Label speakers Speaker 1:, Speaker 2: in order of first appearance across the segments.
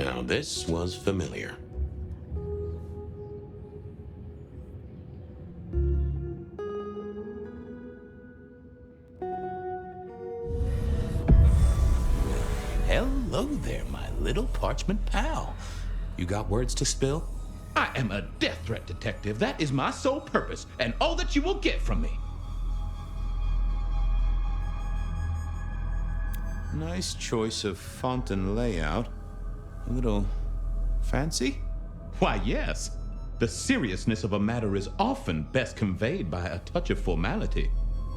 Speaker 1: Now this was familiar.
Speaker 2: Hello there, my little parchment pal. You got words to spill?
Speaker 3: I am a death threat detective. That is my sole purpose, and all that you will get from me.
Speaker 2: Nice choice of font and layout. A little fancy?
Speaker 3: Why, yes. The seriousness of a matter is often best conveyed by a touch of formality.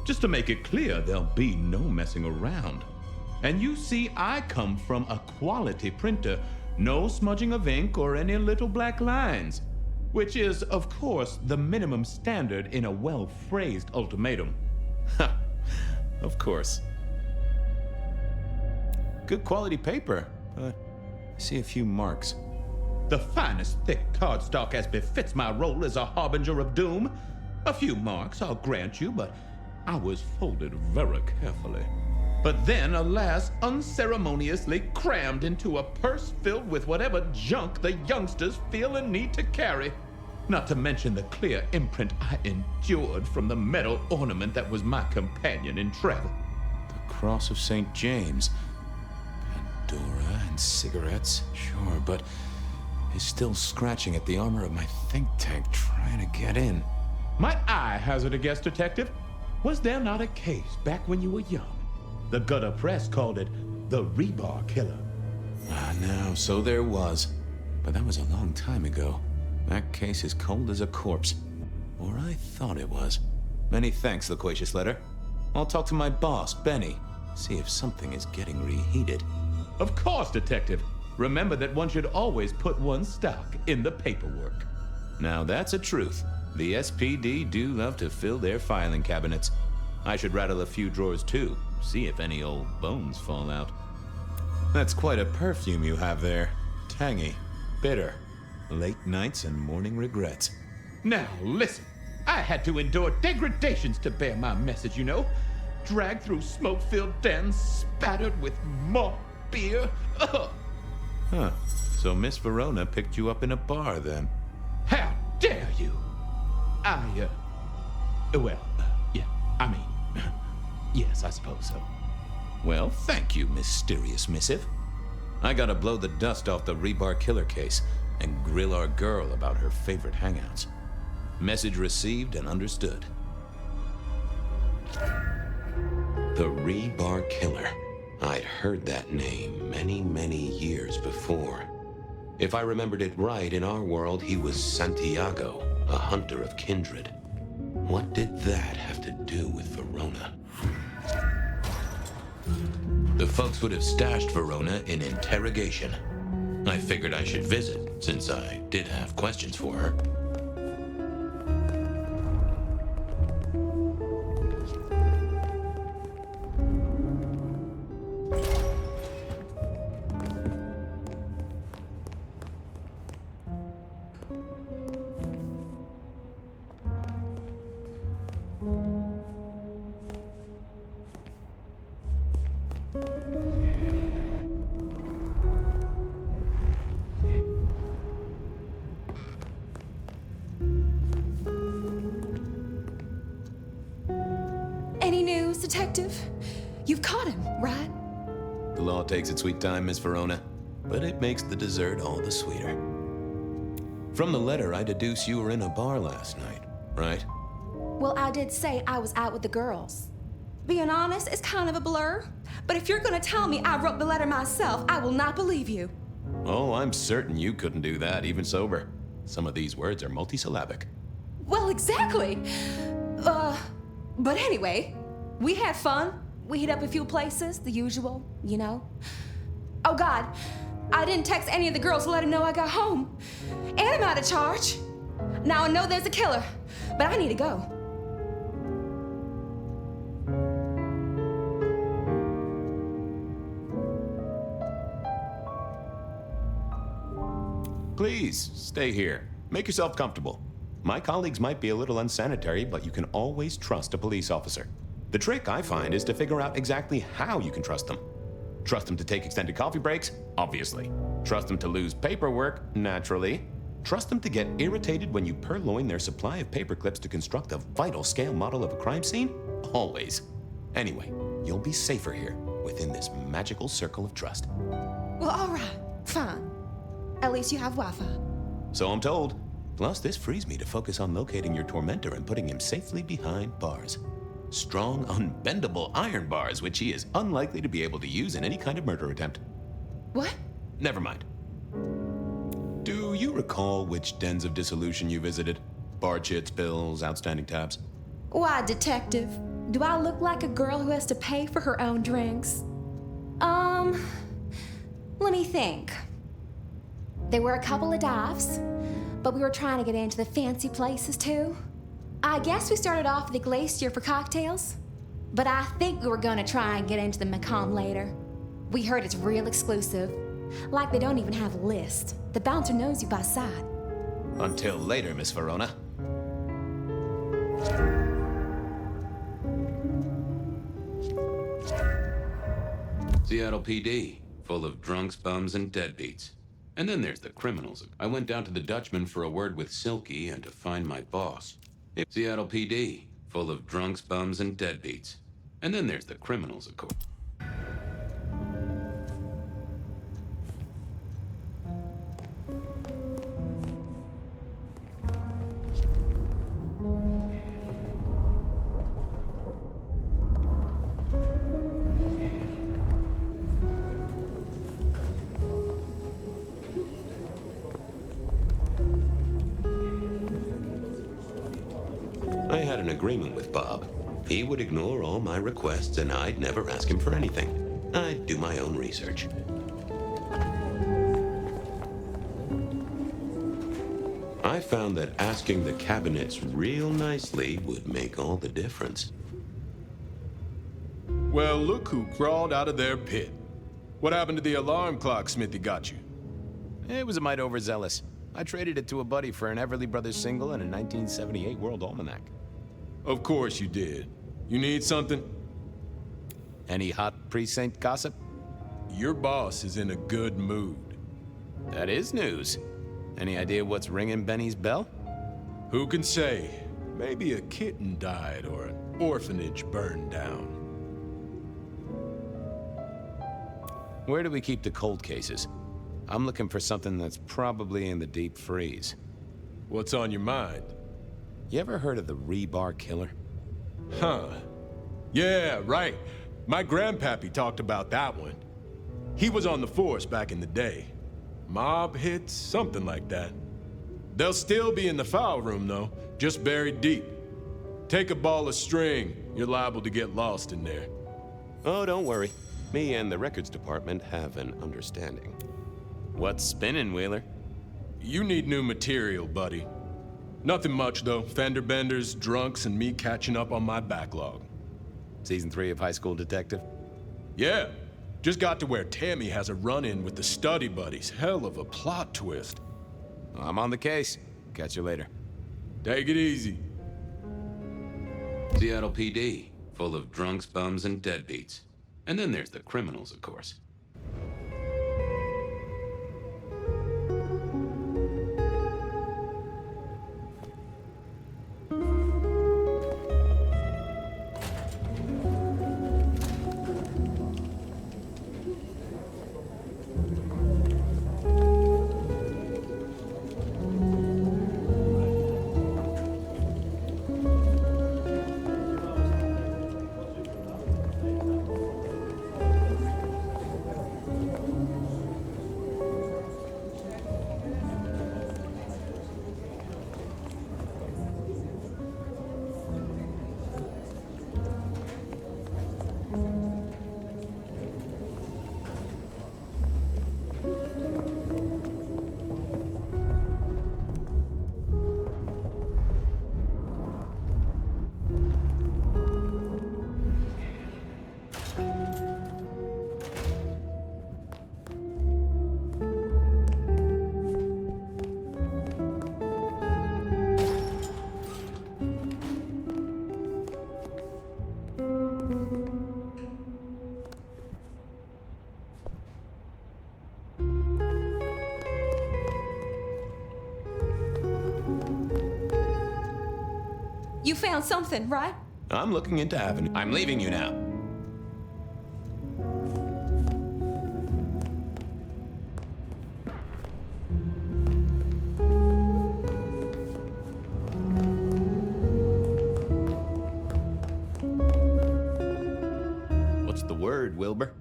Speaker 3: Just to make it clear, there'll be no messing around. And you see, I come from a quality printer. No smudging of ink or any little black lines. Which is, of course, the minimum standard in a well-phrased ultimatum.
Speaker 2: Ha! Of course. Good quality paper, but I see a few marks.
Speaker 3: The finest thick cardstock as befits my role as a harbinger of doom. A few marks, I'll grant you, but I was folded very carefully. But then, alas, unceremoniously crammed into a purse filled with whatever junk the youngsters feel a need to carry. Not to mention the clear imprint I endured from the metal ornament that was my companion in travel.
Speaker 2: The Cross of St. James. Pandora and cigarettes, sure, but he's still scratching at the armor of my think tank trying to get in.
Speaker 3: Might I hazard a guess, detective? Was there not a case back when you were young? The gutter press called it the rebar killer.
Speaker 2: Ah, no, so there was. But that was a long time ago. That case is cold as a corpse. Or I thought it was. Many thanks, loquacious letter. I'll talk to my boss, Benny. See if something is getting reheated.
Speaker 3: Of course, detective. Remember that one should always put one's stock in the paperwork.
Speaker 2: Now that's a truth. The SPD do love to fill their filing cabinets. I should rattle a few drawers too. See if any old bones fall out. That's quite a perfume you have there. Tangy, bitter, late nights and morning regrets.
Speaker 3: Now, listen. I had to endure degradations to bear my message, you know. Dragged through smoke-filled dens, spattered with malt beer. Ugh.
Speaker 2: Huh. So Miss Verona picked you up in a bar then?
Speaker 3: How dare you? Yes, I suppose so.
Speaker 2: Well, thank you, mysterious missive. I gotta blow the dust off the rebar killer case and grill our girl about her favorite hangouts. Message received and understood.
Speaker 1: The rebar killer. I'd heard that name many, many years before. If I remembered it right, in our world, he was Santiago, a hunter of kindred. What did that have to do with Verona? The folks would have stashed Verona in interrogation. I figured I should visit, since I did have questions for her.
Speaker 4: Any news, detective? You've caught him, right?
Speaker 2: The law takes its sweet time, Miss Verona, but it makes the dessert all the sweeter. From the letter, I deduce you were in a bar last night, right?
Speaker 4: Well, I did say I was out with the girls. Being honest, it's kind of a blur. But if you're gonna tell me I wrote the letter myself, I will not believe you.
Speaker 2: Oh, I'm certain you couldn't do that, even sober. Some of these words are multisyllabic.
Speaker 4: Well, exactly. But anyway, we had fun. We hit up a few places, the usual, you know. Oh God, I didn't text any of the girls to let them know I got home. And I'm out of charge. Now I know there's a killer, but I need to go.
Speaker 2: Please, stay here. Make yourself comfortable. My colleagues might be a little unsanitary, but you can always trust a police officer. The trick, I find, is to figure out exactly how you can trust them. Trust them to take extended coffee breaks? Obviously. Trust them to lose paperwork, naturally. Trust them to get irritated when you purloin their supply of paper clips to construct a vital scale model of a crime scene? Always. Anyway, you'll be safer here, within this magical circle of trust.
Speaker 4: Well, all right, fine. At least you have Wi-Fi.
Speaker 2: So I'm told. Plus, this frees me to focus on locating your tormentor and putting him safely behind bars. Strong, unbendable iron bars, which he is unlikely to be able to use in any kind of murder attempt.
Speaker 4: What?
Speaker 2: Never mind. Do you recall which dens of dissolution you visited? Bar chits, bills, outstanding tabs?
Speaker 4: Why, detective? Do I look like a girl who has to pay for her own drinks? Let me think. There were a couple of dives, but we were trying to get into the fancy places too. I guess we started off at the Glacier for cocktails, but I think we were gonna try and get into the Macomb later. We heard it's real exclusive. Like they don't even have a list. The bouncer knows you by sight.
Speaker 2: Until later, Miss Verona.
Speaker 1: Seattle PD, full of drunks, bums, and deadbeats. And then there's the criminals. I went down to the Dutchman for a word with Silky and to find my boss. Seattle PD, full of drunks, bums, and deadbeats. And then there's the criminals, of course. I had an agreement with Bob. He would ignore all my requests and I'd never ask him for anything. I'd do my own research. I found that asking the cabinets real nicely would make all the difference.
Speaker 5: Well, look who crawled out of their pit. What happened to the alarm clock Smithy got you?
Speaker 2: It was a mite overzealous. I traded it to a buddy for an Everly Brothers single and a 1978 World Almanac.
Speaker 5: Of course you did. You need something?
Speaker 2: Any hot precinct gossip?
Speaker 5: Your boss is in a good mood.
Speaker 2: That is news. Any idea what's ringing Benny's bell?
Speaker 5: Who can say? Maybe a kitten died or an orphanage burned down.
Speaker 2: Where do we keep the cold cases? I'm looking for something that's probably in the deep freeze.
Speaker 5: What's on your mind?
Speaker 2: You ever heard of the rebar killer?
Speaker 5: Huh. Yeah, right. My grandpappy talked about that one. He was on the force back in the day. Mob hits, something like that. They'll still be in the file room, though, just buried deep. Take a ball of string, you're liable to get lost in there.
Speaker 1: Oh, don't worry. Me and the records department have an understanding.
Speaker 2: What's spinning, Wheeler?
Speaker 5: You need new material, buddy. Nothing much, though. Fender benders, drunks, and me catching up on my backlog.
Speaker 2: Season 3 of High School Detective?
Speaker 5: Yeah. Just got to where Tammy has a run-in with the study buddies. Hell of a plot twist.
Speaker 2: I'm on the case. Catch you later.
Speaker 5: Take it easy.
Speaker 1: Seattle PD, full of drunks, bums, and deadbeats. And then there's the criminals, of course.
Speaker 4: You found something, right?
Speaker 2: I'm looking into avenue. I'm leaving you now. What's the word, Wilbur?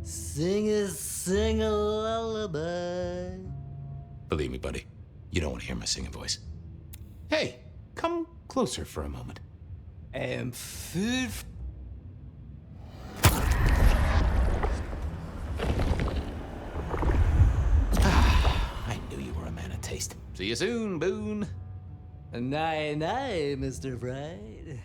Speaker 6: Sing a lullaby.
Speaker 2: Believe me, buddy, you don't want to hear my singing voice. Hey, come closer for a moment.
Speaker 6: And food.
Speaker 2: I knew you were a man of taste. See you soon, Boone.
Speaker 6: Night, Mr. Bright.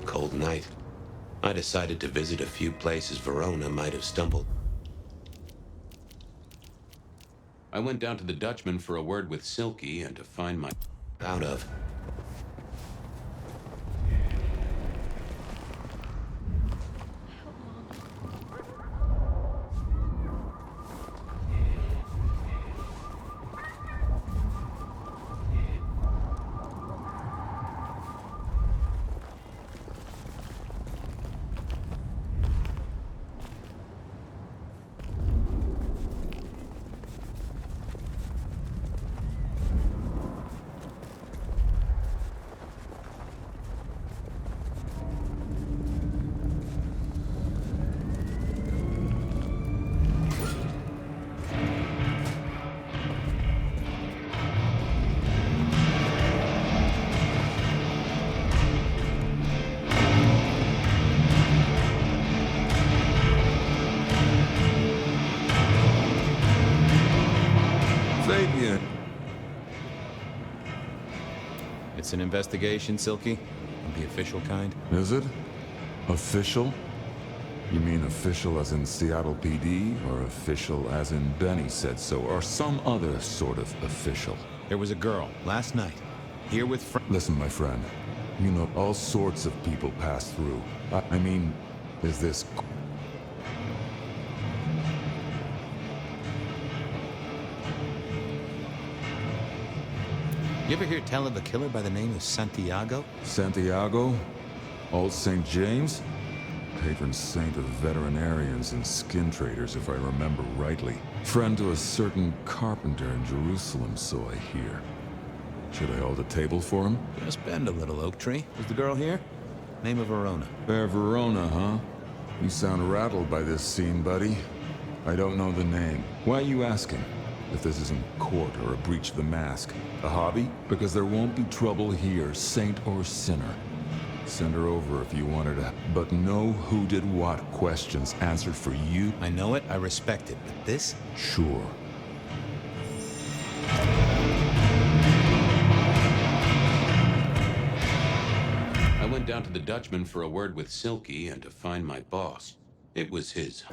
Speaker 1: Cold night. I decided to visit a few places Verona might have stumbled. I went down to the Dutchman for a word with Silky and to find my out of.
Speaker 7: Fabian.
Speaker 2: It's an investigation, Silky? Of the official kind?
Speaker 7: Is it? Official? You mean official as in Seattle PD, or official as in Benny said so, or some other sort of official?
Speaker 2: There was a girl, last night, here with
Speaker 7: Listen, my friend. You know, all sorts of people pass through. I mean, is this...
Speaker 2: You ever hear tell of a killer by the name of Santiago?
Speaker 7: Santiago? Old St. James? Patron saint of veterinarians and skin traders, if I remember rightly. Friend to a certain carpenter in Jerusalem, so I hear. Should I hold a table for him?
Speaker 2: Just bend a little, Oak Tree. Was the girl here? Name of Verona.
Speaker 7: Fair Verona, huh? You sound rattled by this scene, buddy. I don't know the name. Why are you asking? If this isn't court or a breach of the mask. A hobby? Because there won't be trouble here, saint or sinner. Send her over if you want her to, but no who did what questions answered for you.
Speaker 2: I know it, I respect it, but this?
Speaker 7: Sure.
Speaker 1: I went down to the Dutchman for a word with Silky and to find my boss. It was his.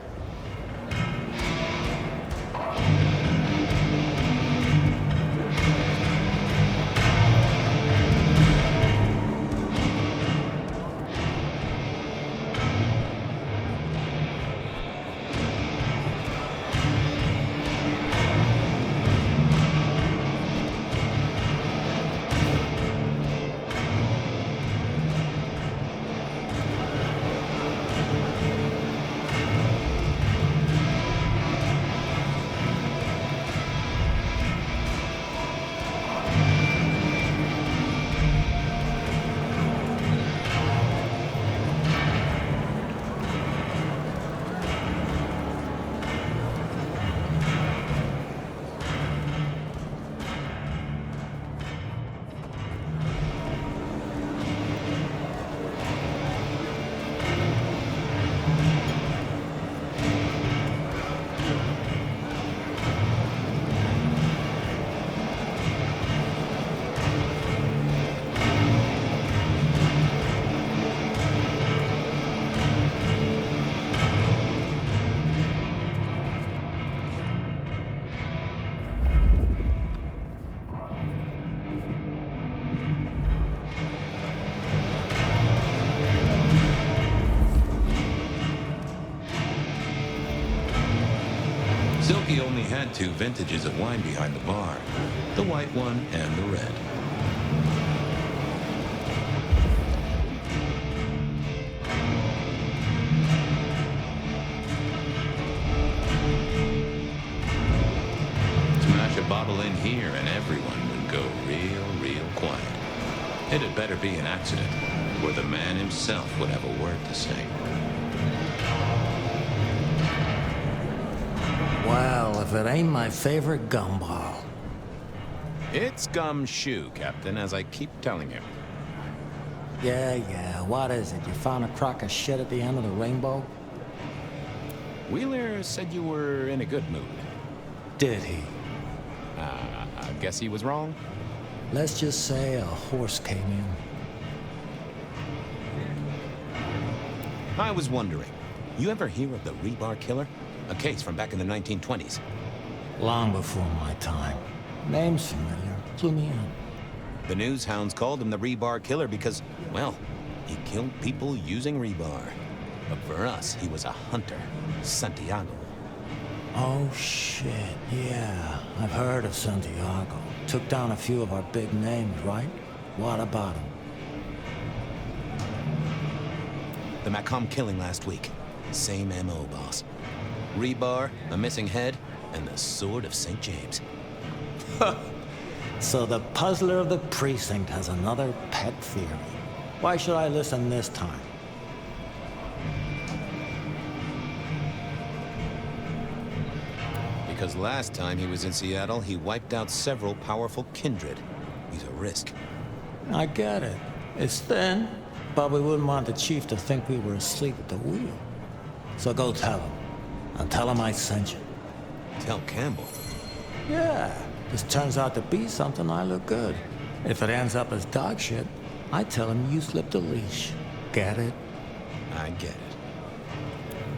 Speaker 1: Silky only had 2 vintages of wine behind the bar, the white one and the red. Smash a bottle in here and everyone would go real quiet. It had better be an accident, or the man himself would have a word to say.
Speaker 6: Well, if it ain't my favorite gumball.
Speaker 2: It's gumshoe, Captain, as I keep telling you.
Speaker 6: Yeah, what is it? You found a crock of shit at the end of the rainbow?
Speaker 2: Wheeler said you were in a good mood.
Speaker 6: Did he?
Speaker 2: I guess he was wrong.
Speaker 6: Let's just say a horse came in.
Speaker 2: I was wondering, you ever hear of the rebar killer? A case from back in the 1920s.
Speaker 6: Long before my time. Name's familiar. Clue me in.
Speaker 2: The news hounds called him the rebar killer because, well, he killed people using rebar. But for us, he was a hunter. Santiago.
Speaker 6: Oh, shit. Yeah, I've heard of Santiago. Took down a few of our big names, right? What about him?
Speaker 2: The Macomb killing last week. Same MO, boss. Rebar, a missing head, and the sword of St. James.
Speaker 6: So the puzzler of the precinct has another pet theory. Why should I listen this time?
Speaker 2: Because last time he was in Seattle, he wiped out several powerful kindred. He's a risk.
Speaker 6: I get it. It's thin, but we wouldn't want the chief to think we were asleep at the wheel. So go tell him. And tell him I sent you.
Speaker 2: Tell Campbell.
Speaker 6: Yeah, this turns out to be something, I look good. If it ends up as dog shit, I tell him you slipped a leash. Get it?
Speaker 2: I get it.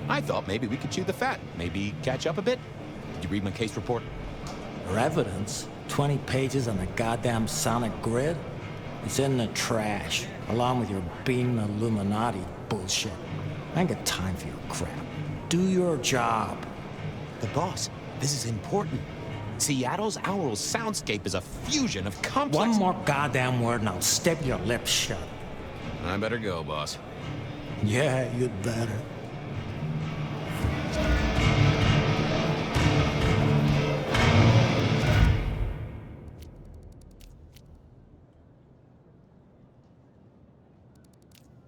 Speaker 2: I thought maybe we could chew the fat. Maybe catch up a bit. Did you read my case report?
Speaker 6: Your evidence? 20 pages on a goddamn sonic grid? It's in the trash, along with your bean Illuminati bullshit. I ain't got time for your crap. Do your job.
Speaker 2: The boss, this is important. Seattle's aural soundscape is a fusion of complex...
Speaker 6: One more goddamn word and I'll step your lips shut.
Speaker 2: I better go, boss.
Speaker 6: Yeah, you'd better.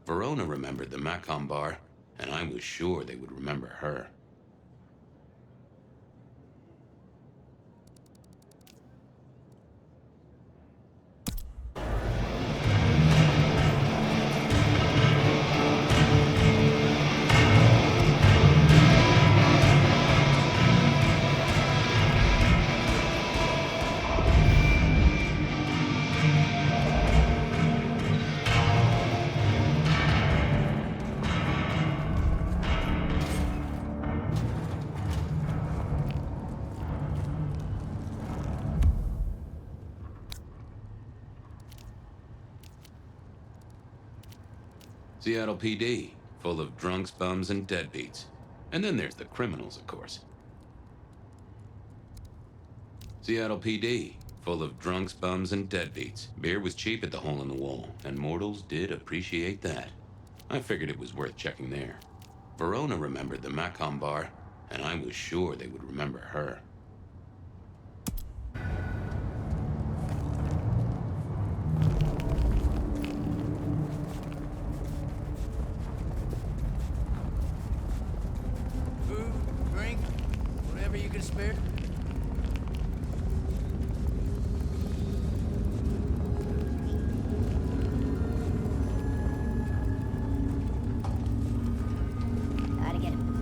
Speaker 1: Verona remembered the Macon bar, and I was sure they would remember her. Seattle PD, full of drunks, bums, and deadbeats. And then there's the criminals, of course. Seattle PD, full of drunks, bums, and deadbeats. Beer was cheap at the hole in the wall, and mortals did appreciate that. I figured it was worth checking there. Verona remembered the Macon bar, and I was sure they would remember her.
Speaker 6: Spare?
Speaker 8: Gotta get him.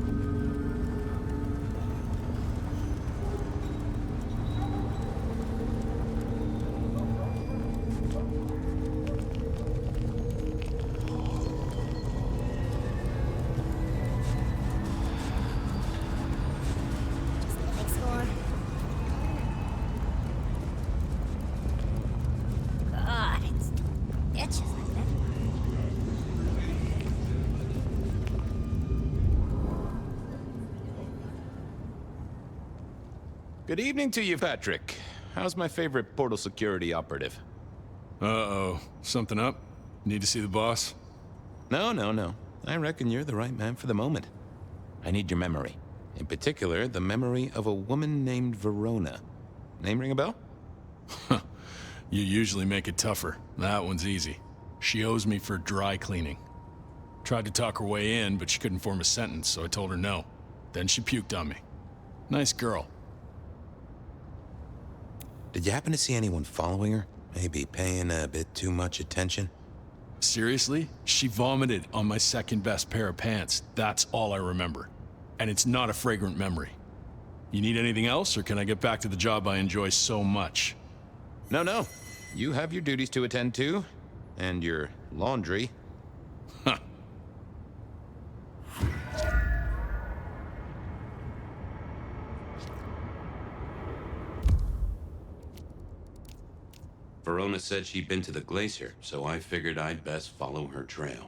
Speaker 2: Good evening to you, Patrick. How's my favorite portal security operative?
Speaker 5: Uh-oh. Something up? Need to see the boss?
Speaker 2: No. I reckon you're the right man for the moment. I need your memory. In particular, the memory of a woman named Verona. Name ring a bell?
Speaker 5: You usually make it tougher. That one's easy. She owes me for dry cleaning. Tried to talk her way in, but she couldn't form a sentence, so I told her no. Then she puked on me. Nice girl.
Speaker 2: Did you happen to see anyone following her? Maybe paying a bit too much attention?
Speaker 5: Seriously? She vomited on my second best pair of pants. That's all I remember. And it's not a fragrant memory. You need anything else, or can I get back to the job I enjoy so much?
Speaker 2: No. You have your duties to attend to, and your laundry.
Speaker 5: Huh.
Speaker 1: Verona said she'd been to the glacier, so I figured I'd best follow her trail.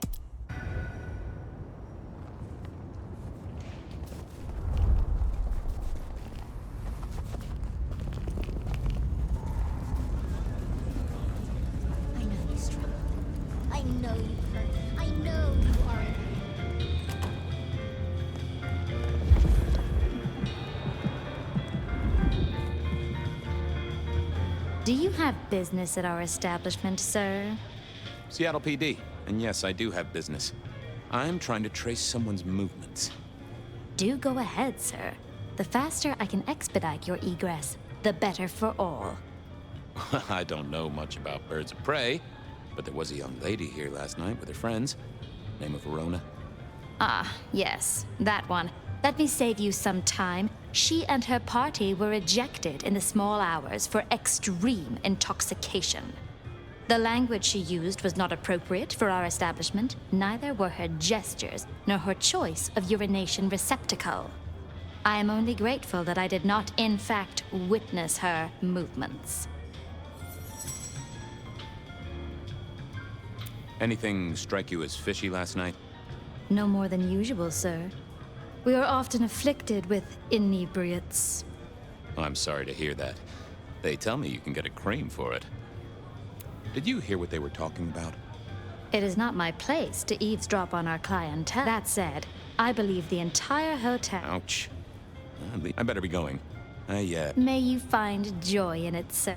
Speaker 8: I know you struggled. I know you hurt. I know you are in pain.
Speaker 9: Do you have business at our establishment, sir?
Speaker 2: Seattle PD. And yes, I do have business. I'm trying to trace someone's movements.
Speaker 9: Do go ahead, sir. The faster I can expedite your egress, the better for all.
Speaker 2: I don't know much about birds of prey, but there was a young lady here last night with her friends. Name of Verona.
Speaker 9: Ah, yes, that one. Let me save you some time. She and her party were ejected in the small hours for extreme intoxication. The language she used was not appropriate for our establishment, neither were her gestures, nor her choice of urination receptacle. I am only grateful that I did not, in fact, witness her movements.
Speaker 2: Anything strike you as fishy last night?
Speaker 9: No more than usual, sir. We are often afflicted with inebriates.
Speaker 2: Oh, I'm sorry to hear that. They tell me you can get a cream for it. Did you hear what they were talking about?
Speaker 9: It is not my place to eavesdrop on our clientele. That said, I believe the entire hotel...
Speaker 2: Ouch. I better be going.
Speaker 9: May you find joy in it, sir.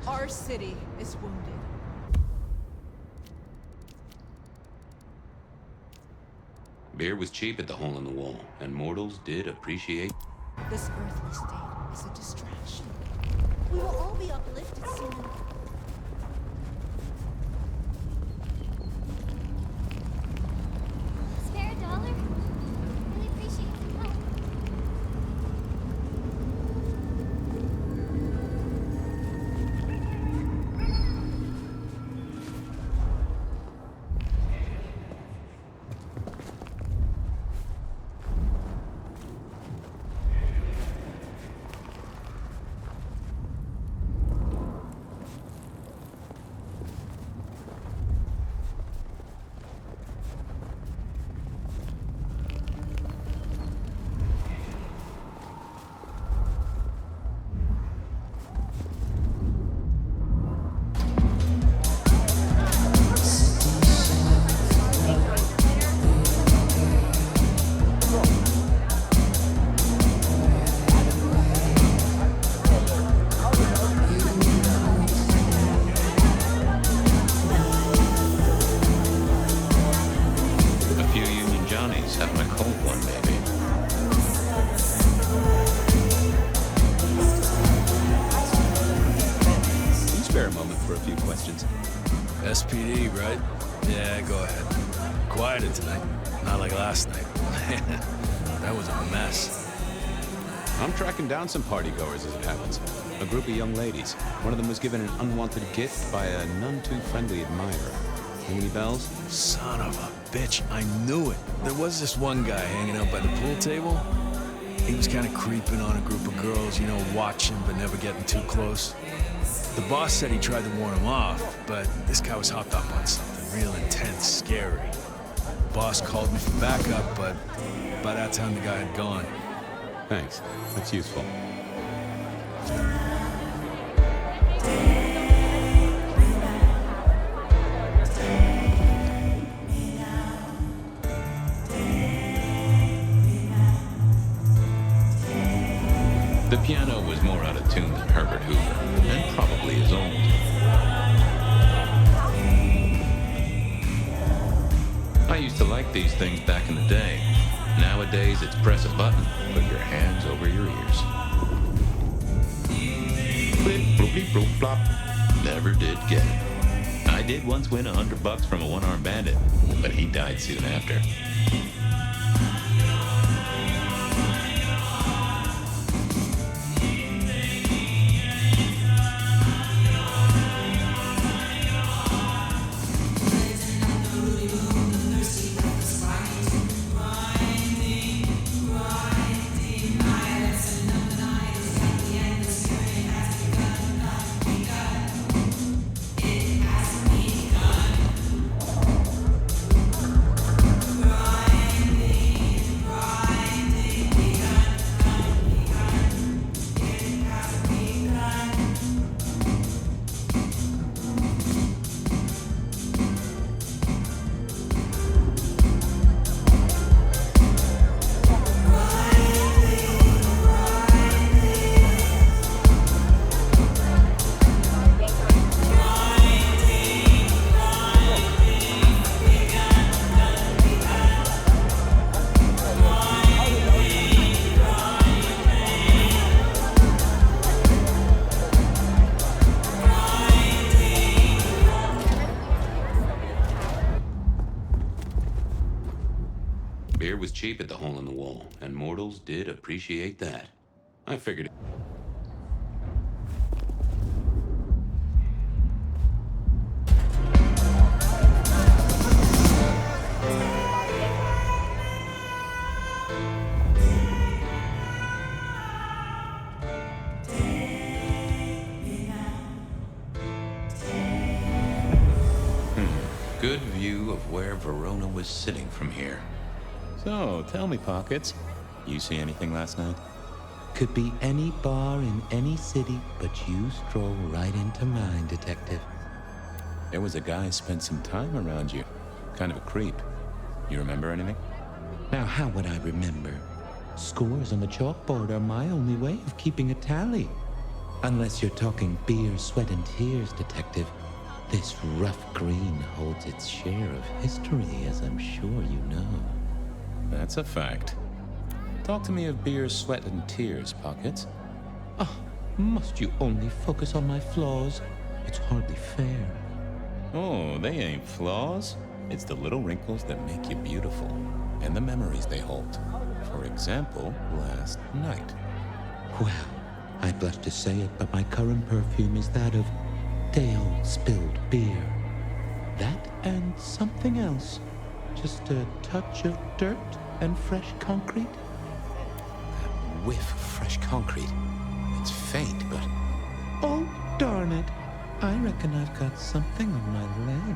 Speaker 10: Our city is wounded.
Speaker 1: Beer was cheap at the hole in the wall, and mortals did appreciate...
Speaker 10: This earthly state is a distraction. We will all be uplifted soon.
Speaker 8: Spare a dollar? Really appreciate your help.
Speaker 1: Having a cold one, maybe.
Speaker 2: Can you spare a moment for a few questions?
Speaker 11: SPD, right? Yeah, go ahead. Quieter tonight. Not like last night. That was a mess.
Speaker 2: I'm tracking down some partygoers as it happens. A group of young ladies. One of them was given an unwanted gift by a none-too-friendly admirer. Ring any bells?
Speaker 11: Son of a bitch, I knew it. There was this one guy hanging out by the pool table. He was kind of creeping on a group of girls, you know, watching but never getting too close. The boss said he tried to warn him off, but this guy was hopped up on something real intense, scary. Boss called me for backup, but by that time the guy had gone.
Speaker 2: Thanks. That's useful.
Speaker 1: The piano was more out of tune than Herbert Hoover, and probably his old. I used to like these things back in the day. Nowadays, it's press a button, put your hands over your ears. Flip, bloopy, bloop, flop. Never did get it. I did once win $100 from a one-armed bandit, but he died soon after. cheap at the hole in the wall, and mortals did appreciate that. I figured. Good view of where Verona was sitting from here.
Speaker 2: So, tell me, Pockets, you see anything last night?
Speaker 12: Could be any bar in any city, but you stroll right into mine, Detective.
Speaker 2: There was a guy spent some time around you. Kind of a creep. You remember anything?
Speaker 12: Now, how would I remember? Scores on the chalkboard are my only way of keeping a tally. Unless you're talking beer, sweat, and tears, Detective. This rough green holds its share of history, as I'm sure you know.
Speaker 2: That's a fact. Talk to me of beer, sweat, and tears, Pockets.
Speaker 12: Oh, must you only focus on my flaws? It's hardly fair.
Speaker 2: Oh, they ain't flaws. It's the little wrinkles that make you beautiful, and the memories they hold. For example, last night.
Speaker 12: Well, I blush to say it, but my current perfume is that of day-old spilled beer. That and something else. Just a touch of dirt and fresh concrete.
Speaker 1: That whiff of fresh concrete. It's faint, but...
Speaker 12: Oh, darn it. I reckon I've got something on my leg.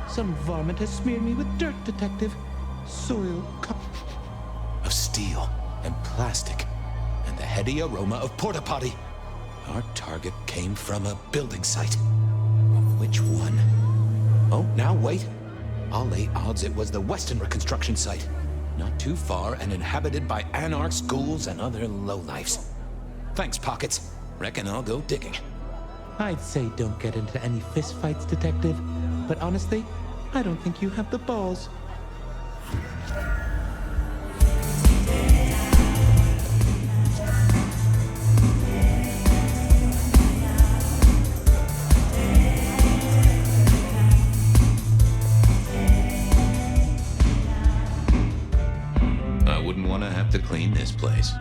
Speaker 12: Some varmint has smeared me with dirt, Detective. Soil
Speaker 1: of steel and plastic, and the heady aroma of porta potty. Our target came from a building site. Which one? Oh, now wait. I'll lay odds it was the Weston reconstruction site. Not too far and inhabited by anarchs, ghouls, and other lowlifes. Thanks, Pockets. Reckon I'll go digging.
Speaker 12: I'd say don't get into any fistfights, Detective. But honestly, I don't think you have the balls.
Speaker 1: I wouldn't want to have to clean this place.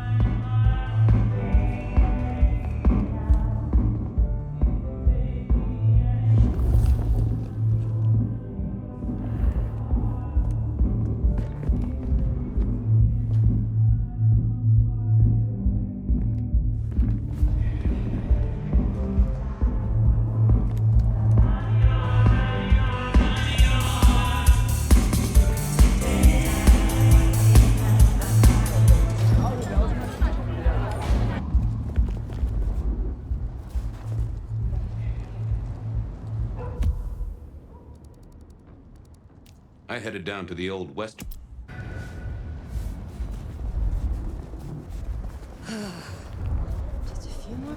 Speaker 1: I headed down to the old West.
Speaker 10: Just a few more.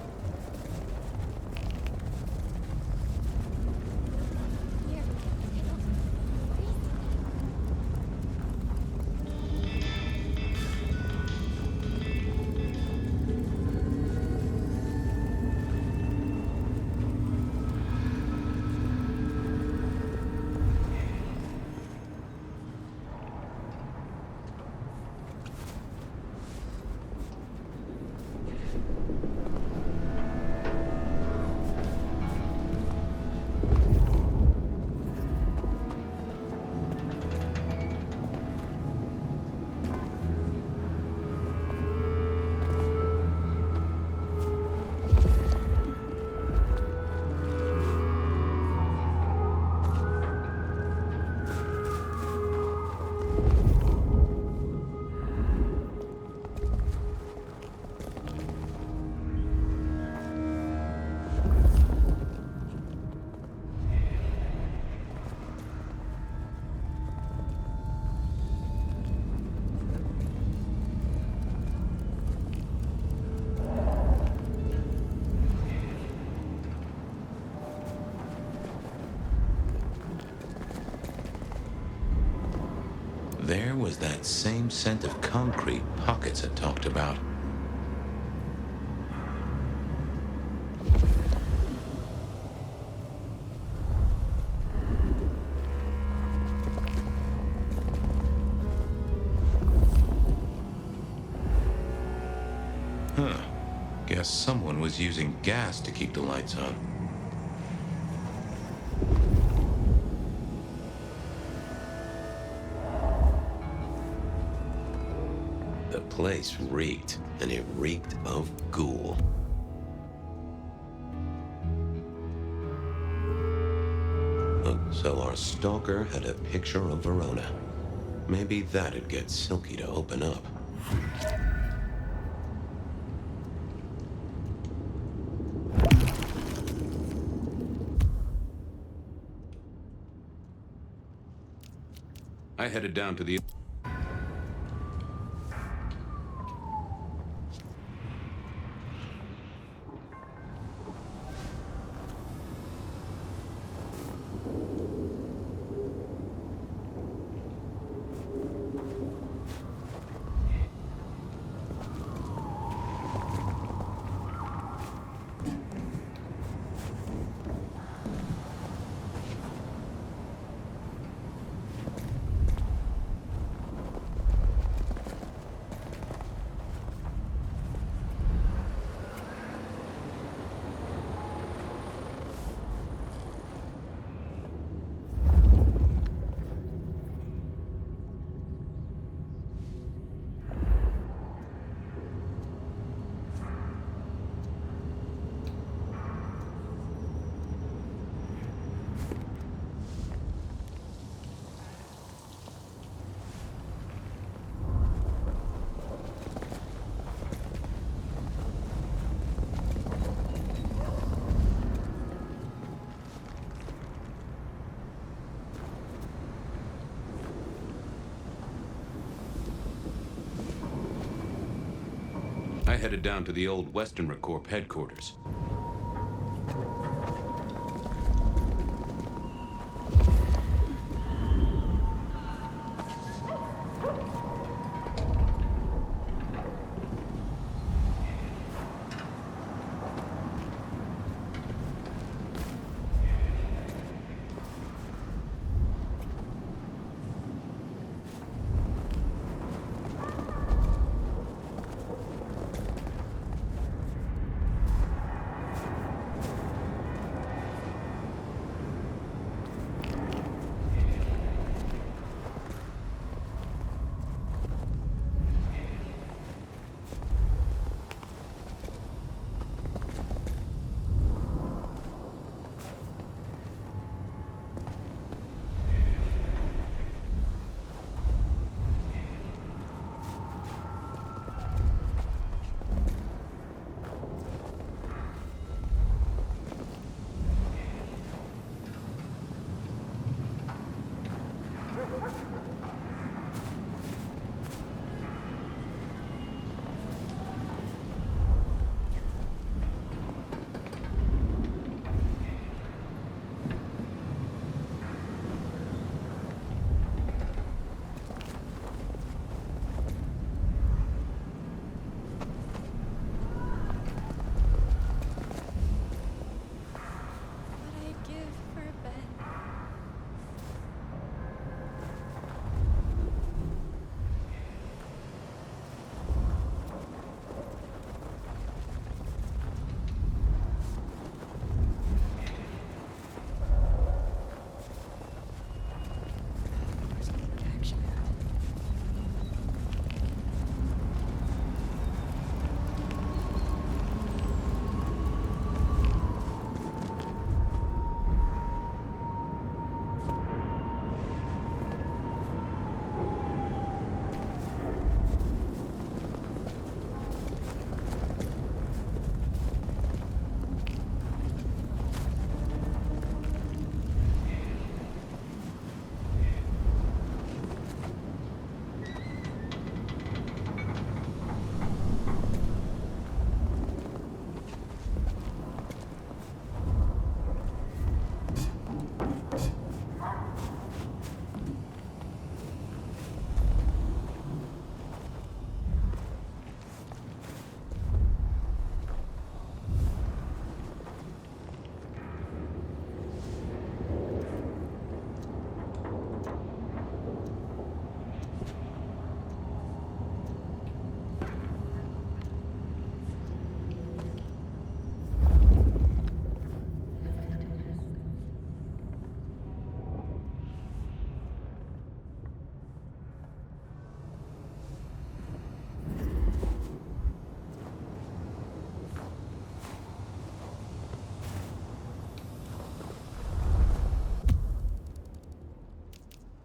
Speaker 1: There was that same scent of concrete Pockets had talked about. Guess someone was using gas to keep the lights on. The place reeked, and it reeked of ghoul. So our stalker had a picture of Verona. Maybe that'd get Silky to open up.
Speaker 2: I headed down to the... I headed down to the old Western Corp headquarters.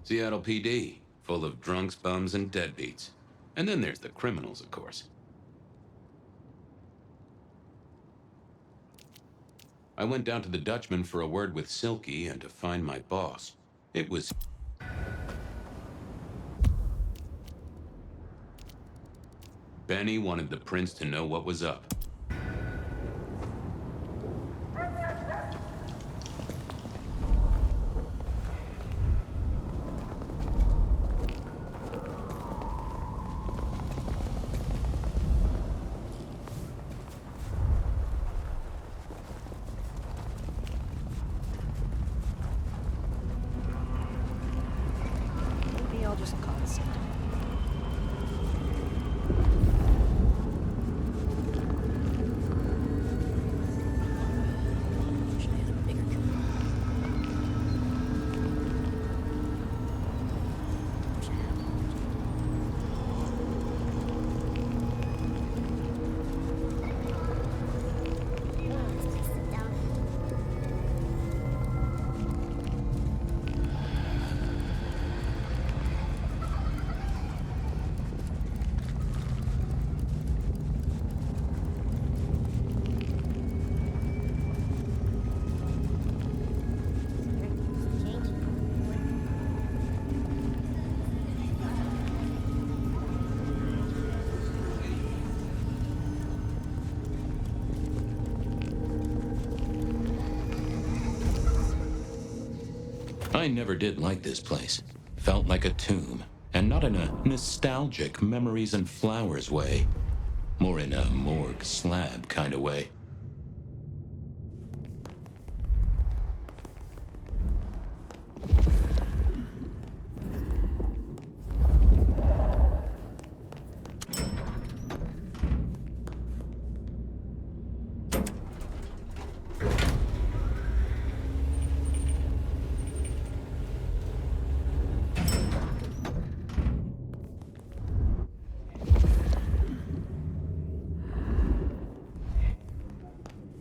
Speaker 1: Seattle PD, full of drunks, bums, and deadbeats. And then there's the criminals, of course. I went down to the Dutchman for a word with Silky and to find my boss. It was... Benny wanted the prince to know what was up.
Speaker 10: Maybe I'll just call it Santa.
Speaker 1: I never did like this place. Felt like a tomb. And not in a nostalgic memories and flowers way. More in a morgue slab kind of way.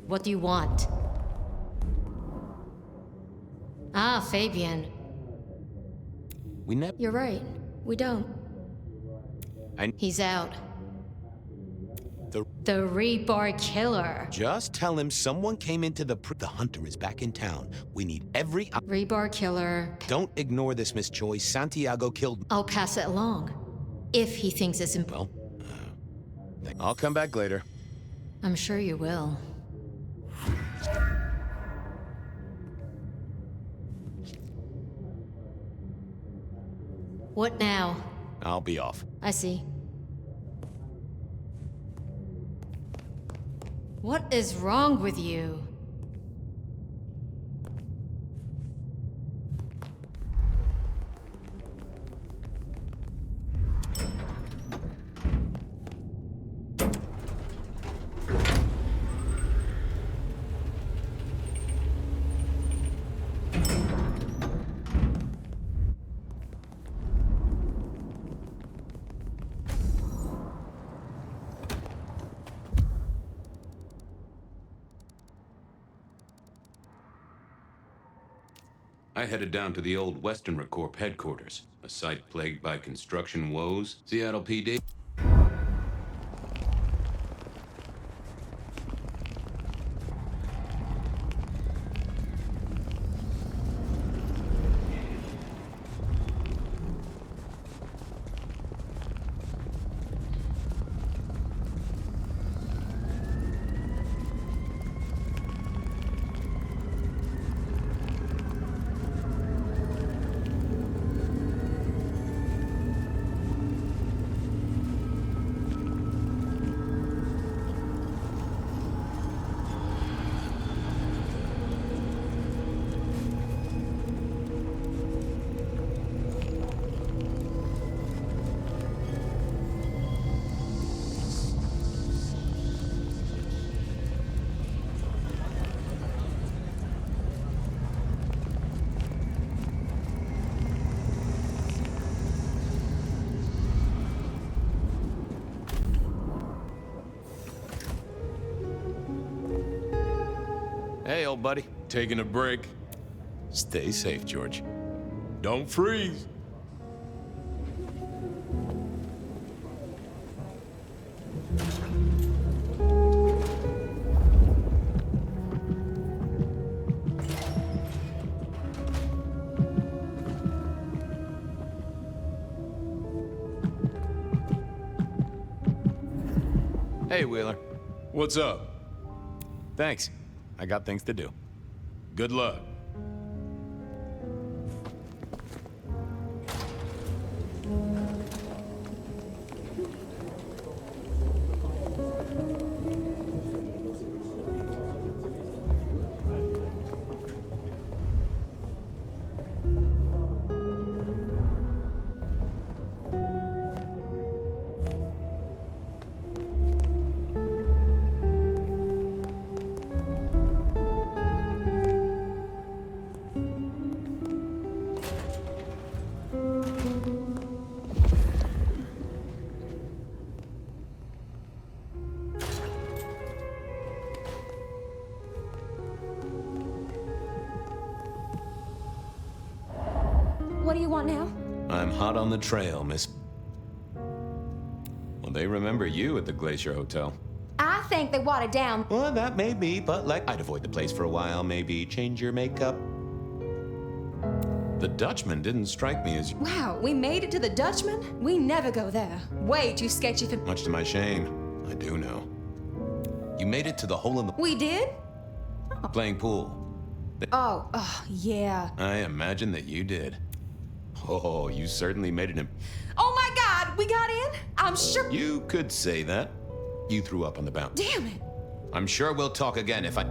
Speaker 13: What do you want? Ah, Fabian.
Speaker 1: We never...
Speaker 13: You're right. We don't. He's out. The Rebar Killer.
Speaker 14: Just tell him someone came into the hunter is back in town. We need every...
Speaker 13: Rebar Killer.
Speaker 14: Don't ignore this, Miss Choi. Santiago killed...
Speaker 13: I'll pass it along. If he thinks it's important.
Speaker 14: Well, I'll come back later.
Speaker 13: I'm sure you will. What now?
Speaker 14: I'll be off.
Speaker 13: I see. What is wrong with you?
Speaker 1: I headed down to the old Western Corp headquarters, a site plagued by construction woes. Seattle PD.
Speaker 14: Hey, old buddy.
Speaker 5: Taking a break.
Speaker 14: Stay safe, George.
Speaker 5: Don't freeze.
Speaker 2: Hey, Wheeler.
Speaker 5: What's up?
Speaker 2: Thanks. I got things to do.
Speaker 5: Good luck.
Speaker 4: What do you want now?
Speaker 2: I'm hot on the trail, Miss... Well, they remember you at the Glacier Hotel.
Speaker 4: I think they watered down.
Speaker 2: Well, that may be, but like, I'd avoid the place for a while, maybe change your makeup. The Dutchman didn't strike me as...
Speaker 4: Wow, we made it to the Dutchman? We never go there. Way too sketchy for...
Speaker 2: Much to my shame, I do know. You made it to the hole in the...
Speaker 4: We did?
Speaker 2: Playing pool.
Speaker 4: Oh, yeah.
Speaker 2: I imagine that you did. Oh, you certainly made it.
Speaker 4: Oh my God, we got in? I'm sure...
Speaker 2: You could say that. You threw up on the bounce.
Speaker 4: Damn it.
Speaker 2: I'm sure we'll talk again if I...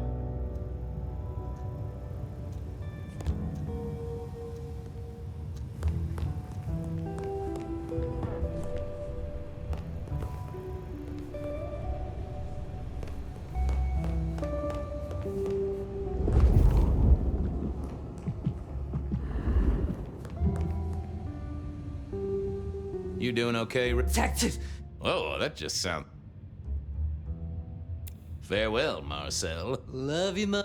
Speaker 2: You doing okay?
Speaker 6: Detective!
Speaker 2: Oh, that just sounds... Farewell, Marcel.
Speaker 6: Love you, ma.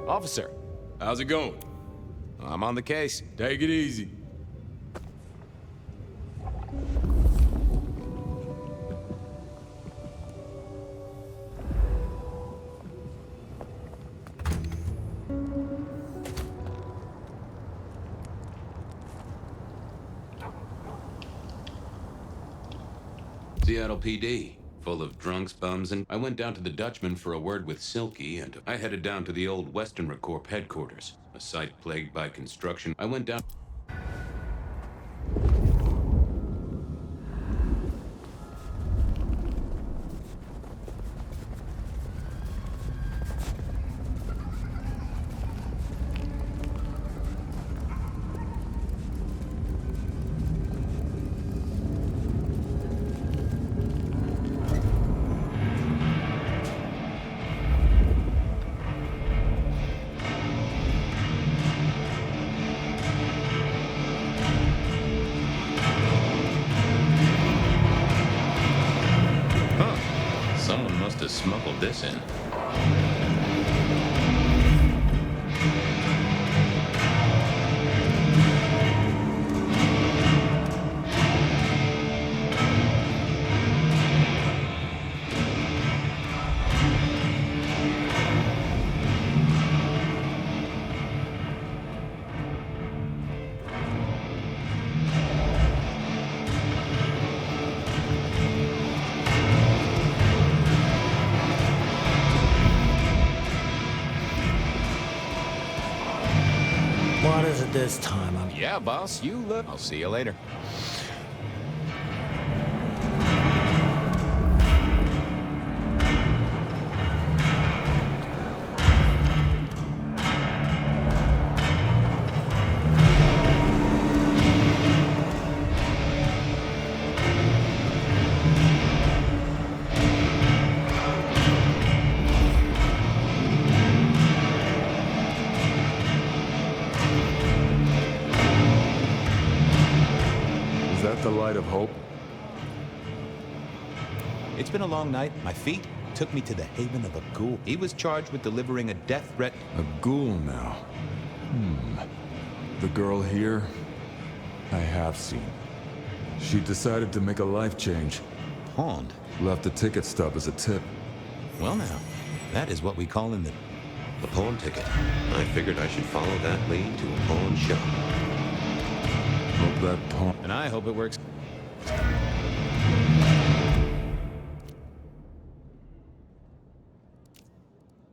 Speaker 2: Officer.
Speaker 5: How's it going?
Speaker 2: I'm on the case.
Speaker 5: Take it easy.
Speaker 1: Seattle PD, full of drunks, bums, and I went down to the Dutchman for a word with Silky, and I headed down to the old Western Corps headquarters, a site plagued by construction. I went down...
Speaker 2: this in.
Speaker 6: What is it this time?
Speaker 2: Yeah, boss, you look. I'll see you later.
Speaker 7: The light of hope?
Speaker 2: It's been a long night. My feet took me to the haven of a ghoul. He was charged with delivering a death threat.
Speaker 7: A ghoul now. The girl here, I have seen. She decided to make a life change.
Speaker 2: Pawned.
Speaker 7: Left a ticket stub as a tip.
Speaker 2: Well now, that is what we call in the
Speaker 1: pawn ticket. I figured I should follow that lead to a pawn shop.
Speaker 7: Hope that pawn...
Speaker 2: And I hope it works.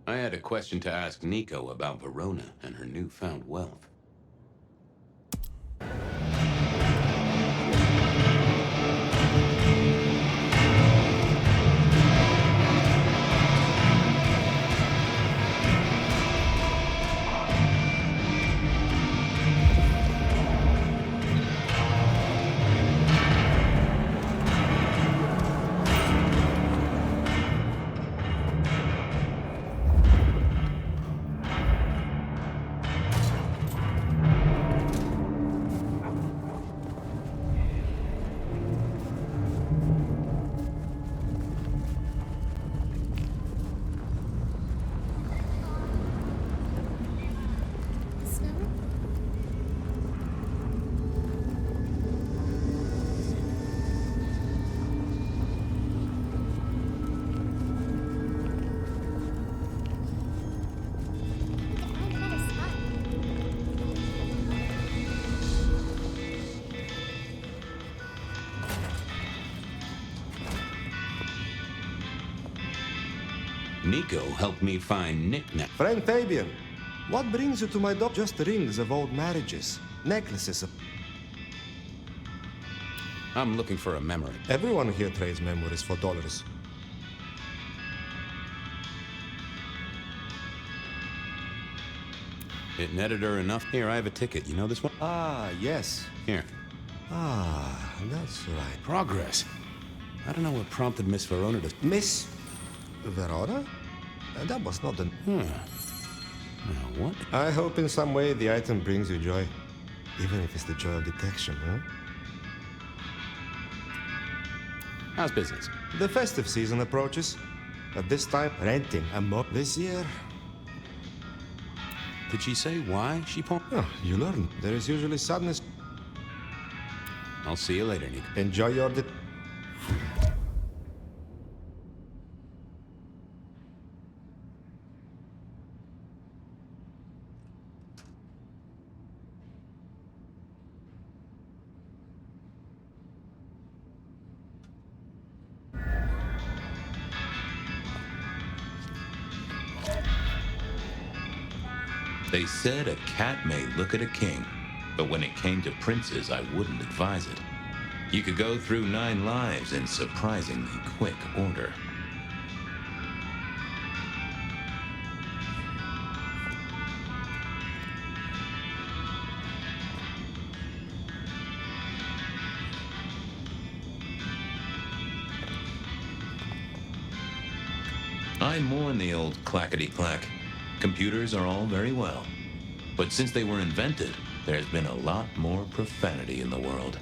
Speaker 1: I had a question to ask Nico about Verona and her newfound wealth. Nico helped me find knickknacks.
Speaker 15: Friend Fabian, what brings you to my door? Just rings of old marriages, necklaces of...
Speaker 1: I'm looking for a memory.
Speaker 15: Everyone here trades memories for dollars.
Speaker 1: It netted her enough. Here, I have a ticket. You know this one?
Speaker 15: Ah, yes.
Speaker 1: Here.
Speaker 15: Ah, that's right.
Speaker 1: Progress. I don't know what prompted Miss Verona to...
Speaker 15: Miss Verona? That was not the...
Speaker 1: Now what?
Speaker 15: I hope in some way the item brings you joy. Even if it's the joy of detection, huh?
Speaker 1: How's business?
Speaker 15: The festive season approaches. At this time, renting a mob this year.
Speaker 1: Did she say why she pawned?
Speaker 15: Oh, you learn. There is usually sadness.
Speaker 1: I'll see you later, Nico.
Speaker 15: Enjoy your...
Speaker 1: They said a cat may look at a king, but when it came to princes, I wouldn't advise it. You could go through 9 lives in surprisingly quick order. I mourn the old clackety-clack. Computers are all very well, but since they were invented, there's been a lot more profanity in the world.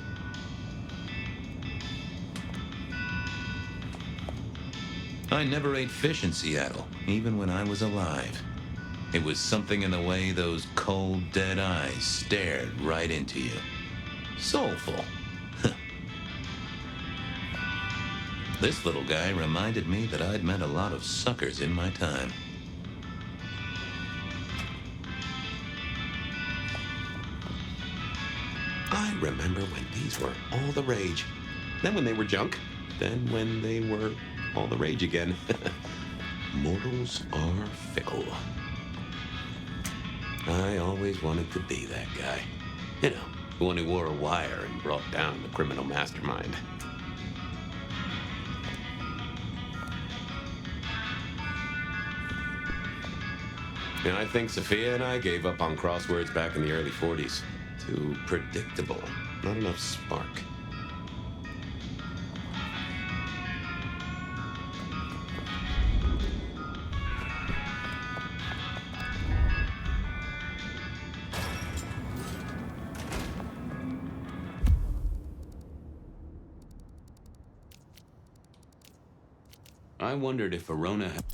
Speaker 2: I never ate fish in Seattle, even when I was alive. It was something in the way those cold, dead eyes stared right into you. Soulful. This little guy reminded me that I'd met a lot of suckers in my time.
Speaker 1: I remember when these were all the rage. Then when they were junk. Then when they were all the rage again. Mortals are fickle. I always wanted to be that guy. You know, the one who wore a wire and brought down the criminal mastermind. And I think Sophia and I gave up on crosswords back in the early 40s. Too predictable. Not enough spark. I wondered if Verona had...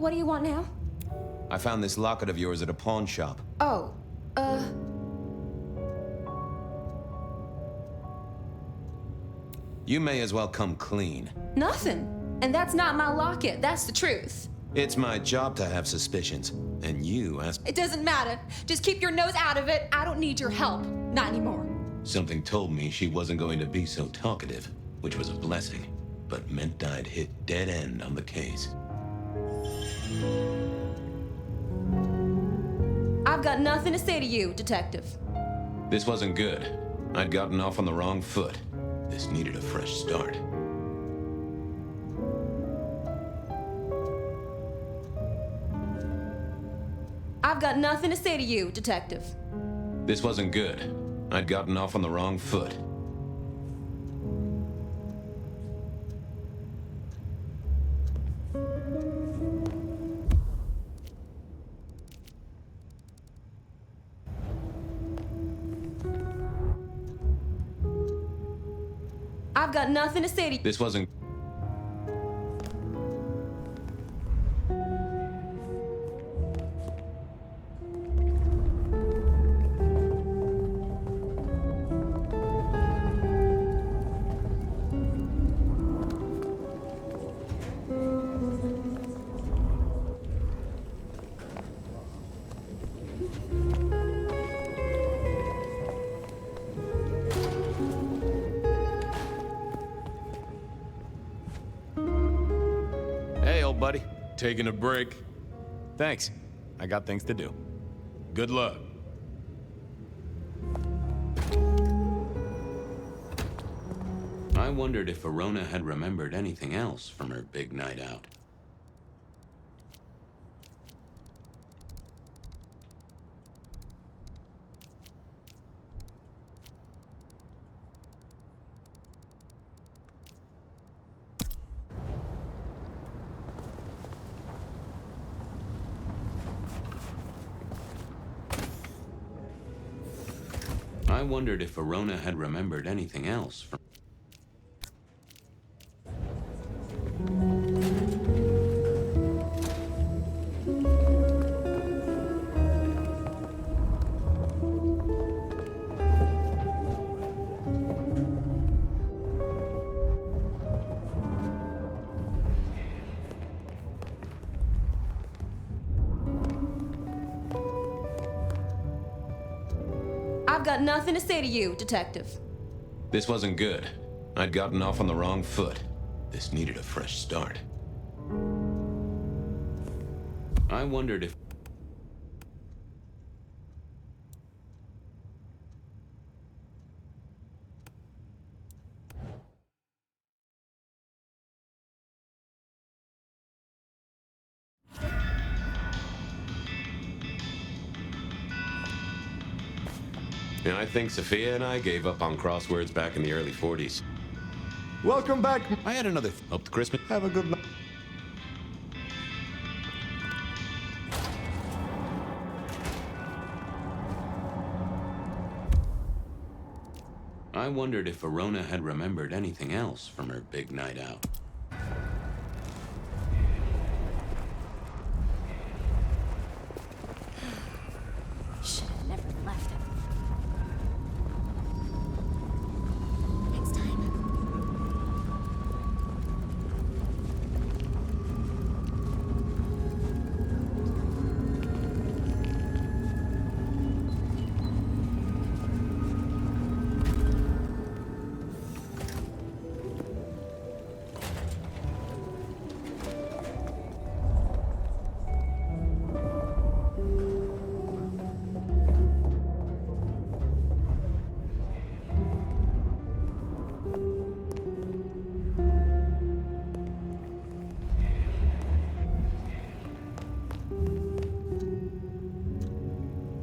Speaker 4: What do you want now?
Speaker 2: I found this locket of yours at a pawn shop.
Speaker 4: Oh,
Speaker 2: You may as well come clean.
Speaker 4: nothing. And that's not my locket, that's the truth.
Speaker 2: It's my job to have suspicions, and you asked...
Speaker 4: It doesn't matter. Just keep your nose out of it. I don't need your help. Not anymore.
Speaker 2: Something told me she wasn't going to be so talkative, which was a blessing, but meant I'd hit dead end on the case.
Speaker 4: I've got nothing to say to you, Detective.
Speaker 2: This wasn't good. I'd gotten off on the wrong foot. This needed a fresh start.
Speaker 4: I've got nothing to say to you, Detective.
Speaker 2: This wasn't good. I'd gotten off on the wrong foot.
Speaker 4: I've got nothing to say to you.
Speaker 2: This wasn't... buddy.
Speaker 5: Taking a break?
Speaker 2: Thanks. I got things to do.
Speaker 5: Good luck.
Speaker 1: I wondered if Verona had remembered anything else from her big night out. I wondered if Verona had remembered anything else from...
Speaker 4: got nothing to say to you, Detective.
Speaker 1: This wasn't good. I'd gotten off on the wrong foot. This needed a fresh start. I wondered if... Yeah, I think Sophia and I gave up on crosswords back in the early 40s.
Speaker 15: Welcome back.
Speaker 1: I had another... Hope the Christmas...
Speaker 15: Have a good night.
Speaker 1: I wondered if Verona had remembered anything else from her big night out.
Speaker 8: Should have never left him. Next time.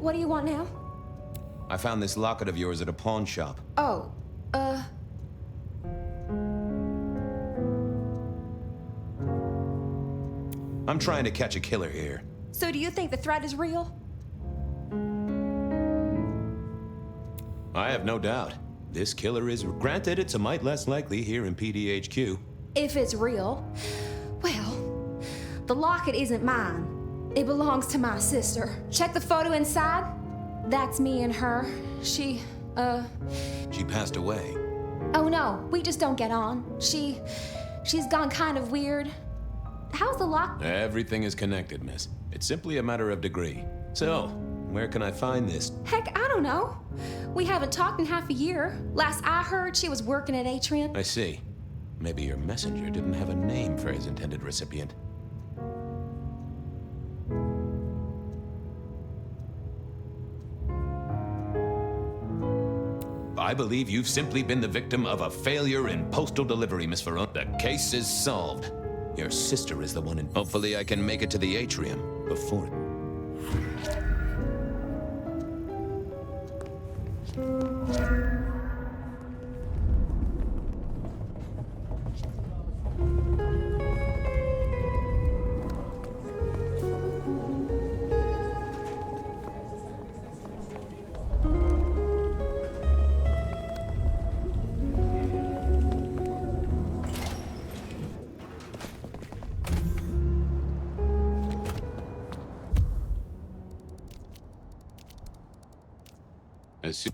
Speaker 4: What do you want now?
Speaker 2: I found this locket of yours at a pawn shop.
Speaker 4: Oh,
Speaker 2: I'm trying to catch a killer here.
Speaker 4: so do you think the threat is real?
Speaker 2: I have no doubt. This killer is... Granted, it's a mite less likely here in PDHQ.
Speaker 4: If it's real, well, the locket isn't mine. It belongs to my sister. Check the photo inside. That's me and her. She
Speaker 2: passed away.
Speaker 4: Oh no, we just don't get on. She's gone kind of weird. How's the lock?
Speaker 2: Everything is connected, miss. It's simply a matter of degree. So, where can I find this?
Speaker 4: Heck, I don't know. We haven't talked in half a year. Last I heard, she was working at Atrium.
Speaker 2: I see. Maybe your messenger didn't have a name for his intended recipient. I believe you've simply been the victim of a failure in postal delivery, Miss Verona. The case is solved. Your sister is the one, and hopefully I can make it to the Atrium before...
Speaker 1: As soon...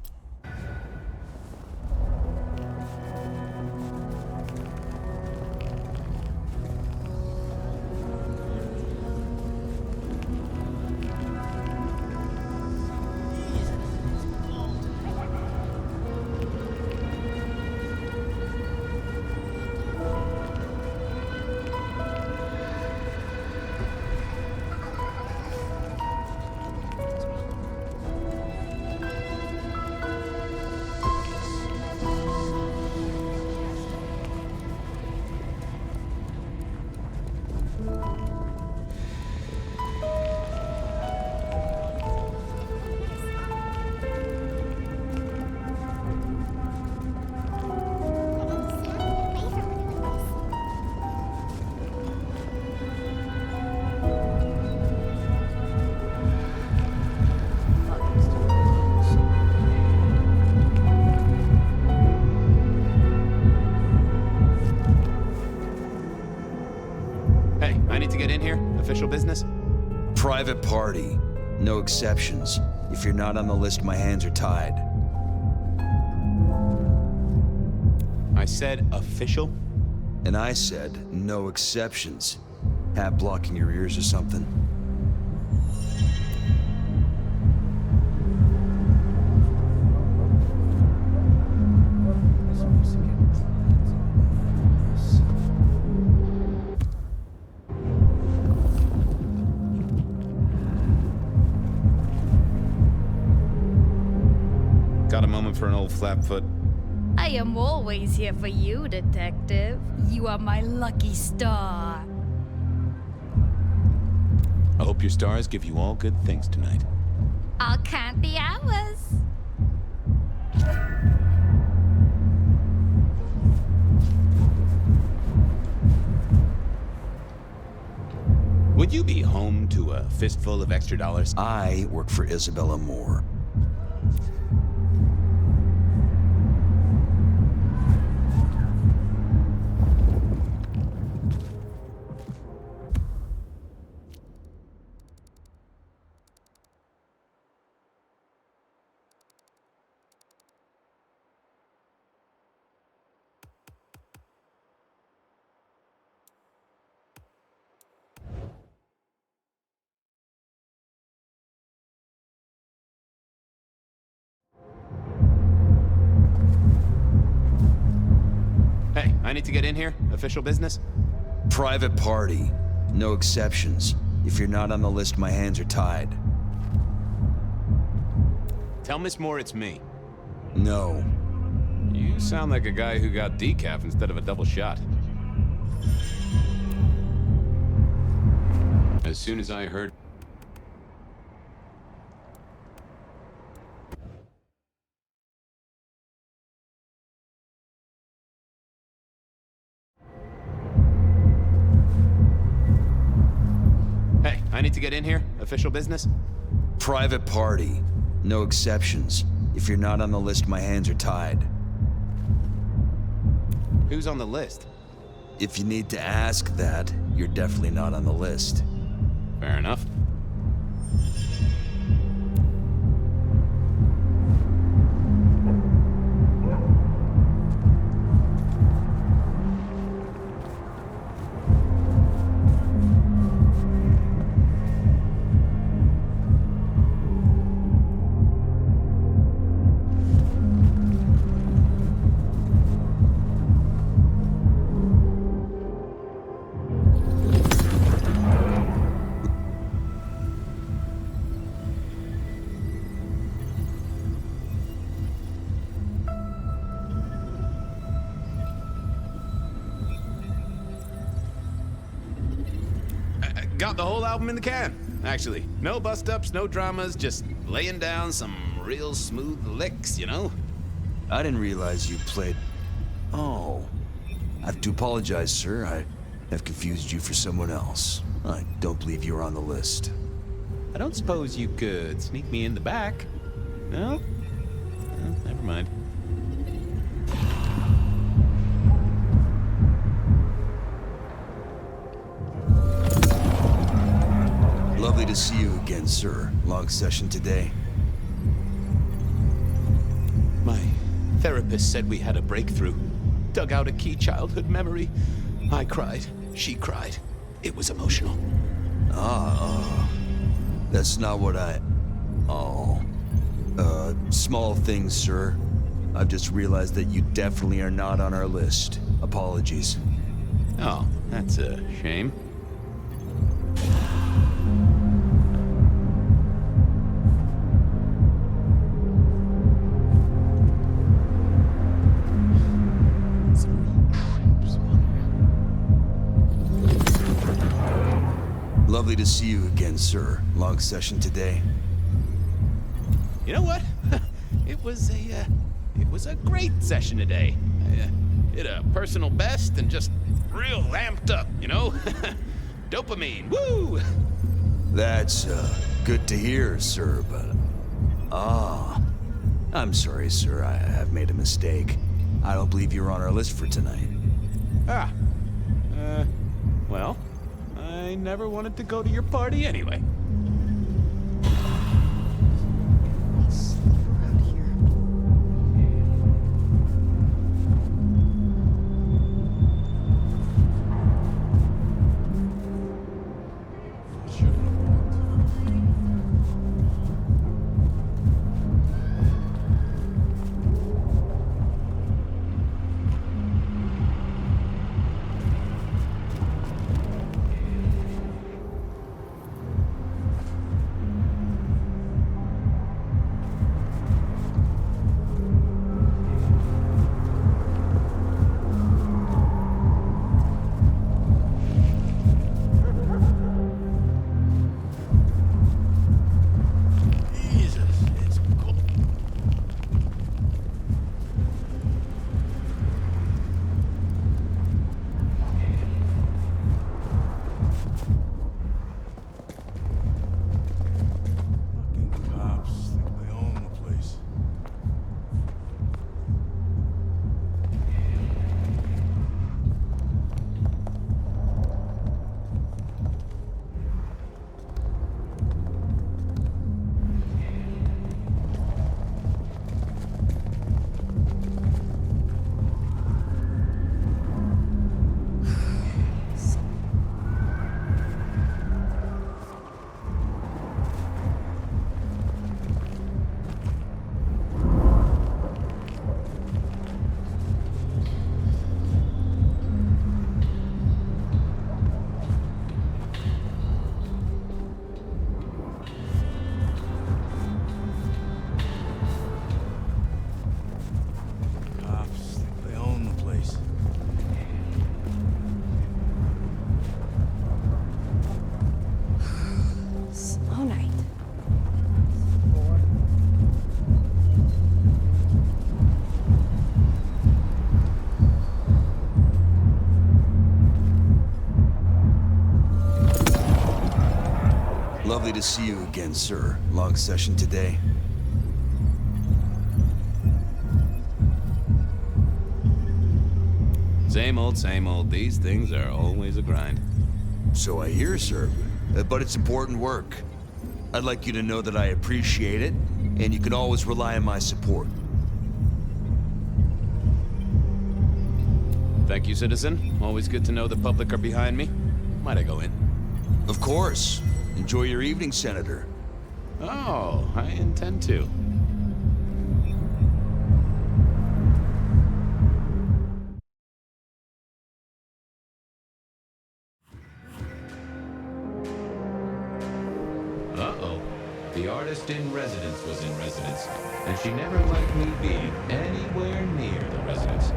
Speaker 1: Official business?
Speaker 16: Private party. No exceptions. If you're not on the list, my hands are tied.
Speaker 2: I said official?
Speaker 16: And I said no exceptions. Hat blocking your ears or something?
Speaker 2: old Flapfoot.
Speaker 9: I am always here for you, Detective. You are my lucky star.
Speaker 2: I hope your stars give you all good things tonight.
Speaker 9: I'll count the hours.
Speaker 2: Would you be home to a fistful of extra dollars?
Speaker 16: I work for Isabella Moore.
Speaker 2: Hey, I need to get in here. Official business?
Speaker 16: Private party. No exceptions. If you're not on the list, my hands are tied.
Speaker 2: Tell Miss Moore it's me.
Speaker 16: No.
Speaker 2: You sound like a guy who got decaf instead of a double shot. As soon as I heard... Hey, I need to get in here. Official business?
Speaker 16: Private party. No exceptions. If you're not on the list, my hands are tied.
Speaker 2: Who's on the list?
Speaker 16: If you need to ask that, you're definitely not on the list.
Speaker 2: Fair enough. Got the whole album in the can, actually. No bust-ups, no dramas, just laying down some real smooth licks, you know?
Speaker 16: I didn't realize you played... Oh. I have to apologize, sir. I have confused you for someone else. I don't believe you were on the list.
Speaker 2: I don't suppose you could sneak me in the back? No? Never mind.
Speaker 16: Lovely to see you again, sir. Long session today.
Speaker 2: My therapist said we had a breakthrough. Dug out a key childhood memory. I cried. She cried. It was emotional.
Speaker 16: That's not what I... Oh. Small things, sir. I've just realized that you definitely are not on our list. Apologies.
Speaker 2: Oh, that's a shame.
Speaker 16: Lovely to see you again, sir. Long session today.
Speaker 2: You know what? It was a great session today. I hit a personal best and just real amped up, you know? Dopamine, woo!
Speaker 16: That's, good to hear, sir, but... I'm sorry, sir. I have made a mistake. I don't believe you're on our list for tonight.
Speaker 2: Well, I never wanted to go to your party anyway.
Speaker 16: Lovely to see you again, sir. Long session today.
Speaker 2: Same old, same old. These things are always a grind.
Speaker 16: So I hear, sir. But it's important work. I'd like you to know that I appreciate it, and you can always rely on my support.
Speaker 2: Thank you, citizen. Always good to know the public are behind me. Might I go in?
Speaker 16: Of course. Enjoy your evening, Senator.
Speaker 2: Oh, I intend to. Uh-oh. The artist in residence was in residence, and she never liked me being anywhere near the residence.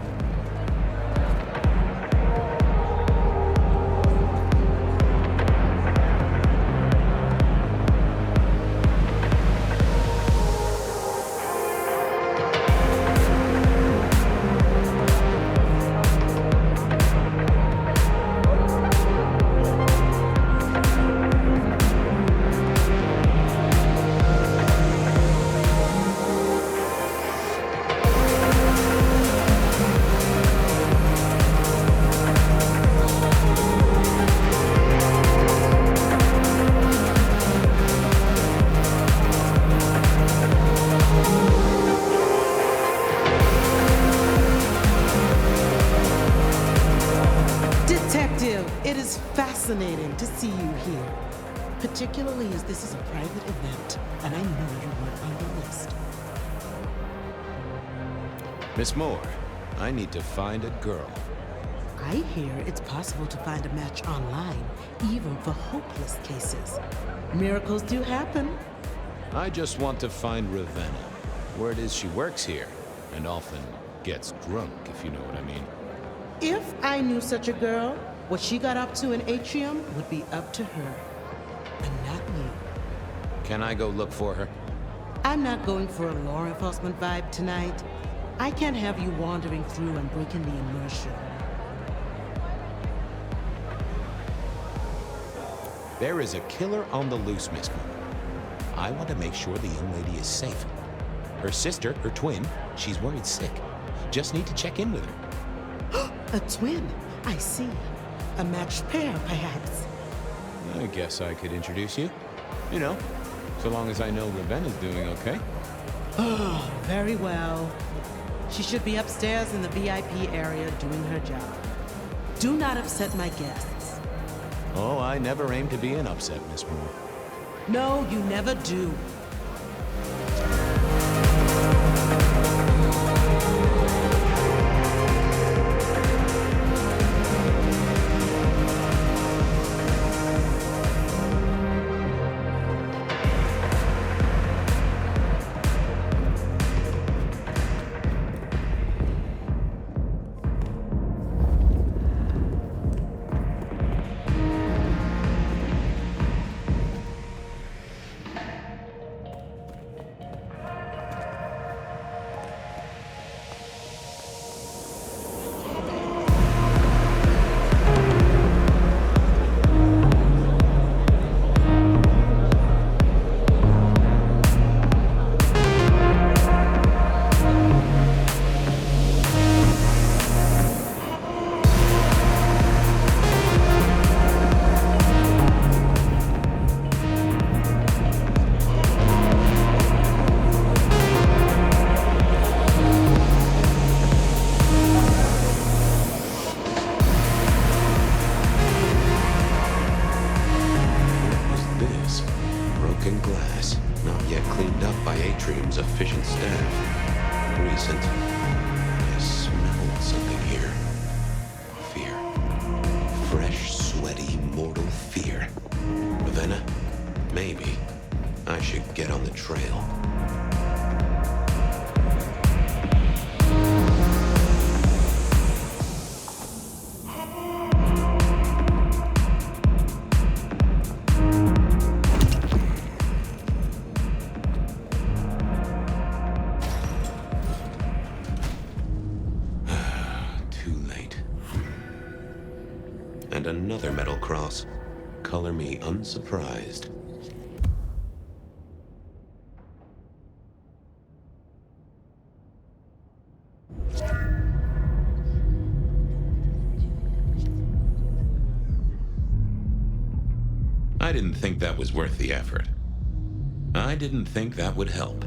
Speaker 17: It is fascinating to see you here, particularly as this is a private event, and I know you weren't on the list.
Speaker 2: Miss Moore, I need to find a girl.
Speaker 17: I hear it's possible to find a match online, even for hopeless cases. Miracles do happen.
Speaker 2: I just want to find Ravenna. Word is she works here, and often gets drunk, if you know what I mean.
Speaker 17: If I knew such a girl, what she got up to in Atrium would be up to her, and not you.
Speaker 2: Can I go look for her?
Speaker 17: I'm not going for a law enforcement vibe tonight. I can't have you wandering through and breaking the immersion.
Speaker 1: There is a killer on the loose, Miss Moore. I want to make sure the young lady is safe. Her sister, her twin, she's worried sick. Just need to check in with her.
Speaker 17: A twin? I see. A matched pair, perhaps.
Speaker 2: I guess I could introduce you. You know, so long as I know Ravenna's doing okay.
Speaker 17: Oh, very well. She should be upstairs in the VIP area doing her job. Do not upset my guests.
Speaker 2: Oh, I never aim to be an upset, Miss Moore.
Speaker 17: No, you never do.
Speaker 1: Efficient staff. Recent. I smell something here. Fear. Fresh, sweaty, mortal fear. Ravenna? Maybe. I should get on the trail. And another metal cross. Color me unsurprised. I didn't think that was worth the effort. I didn't think that would help.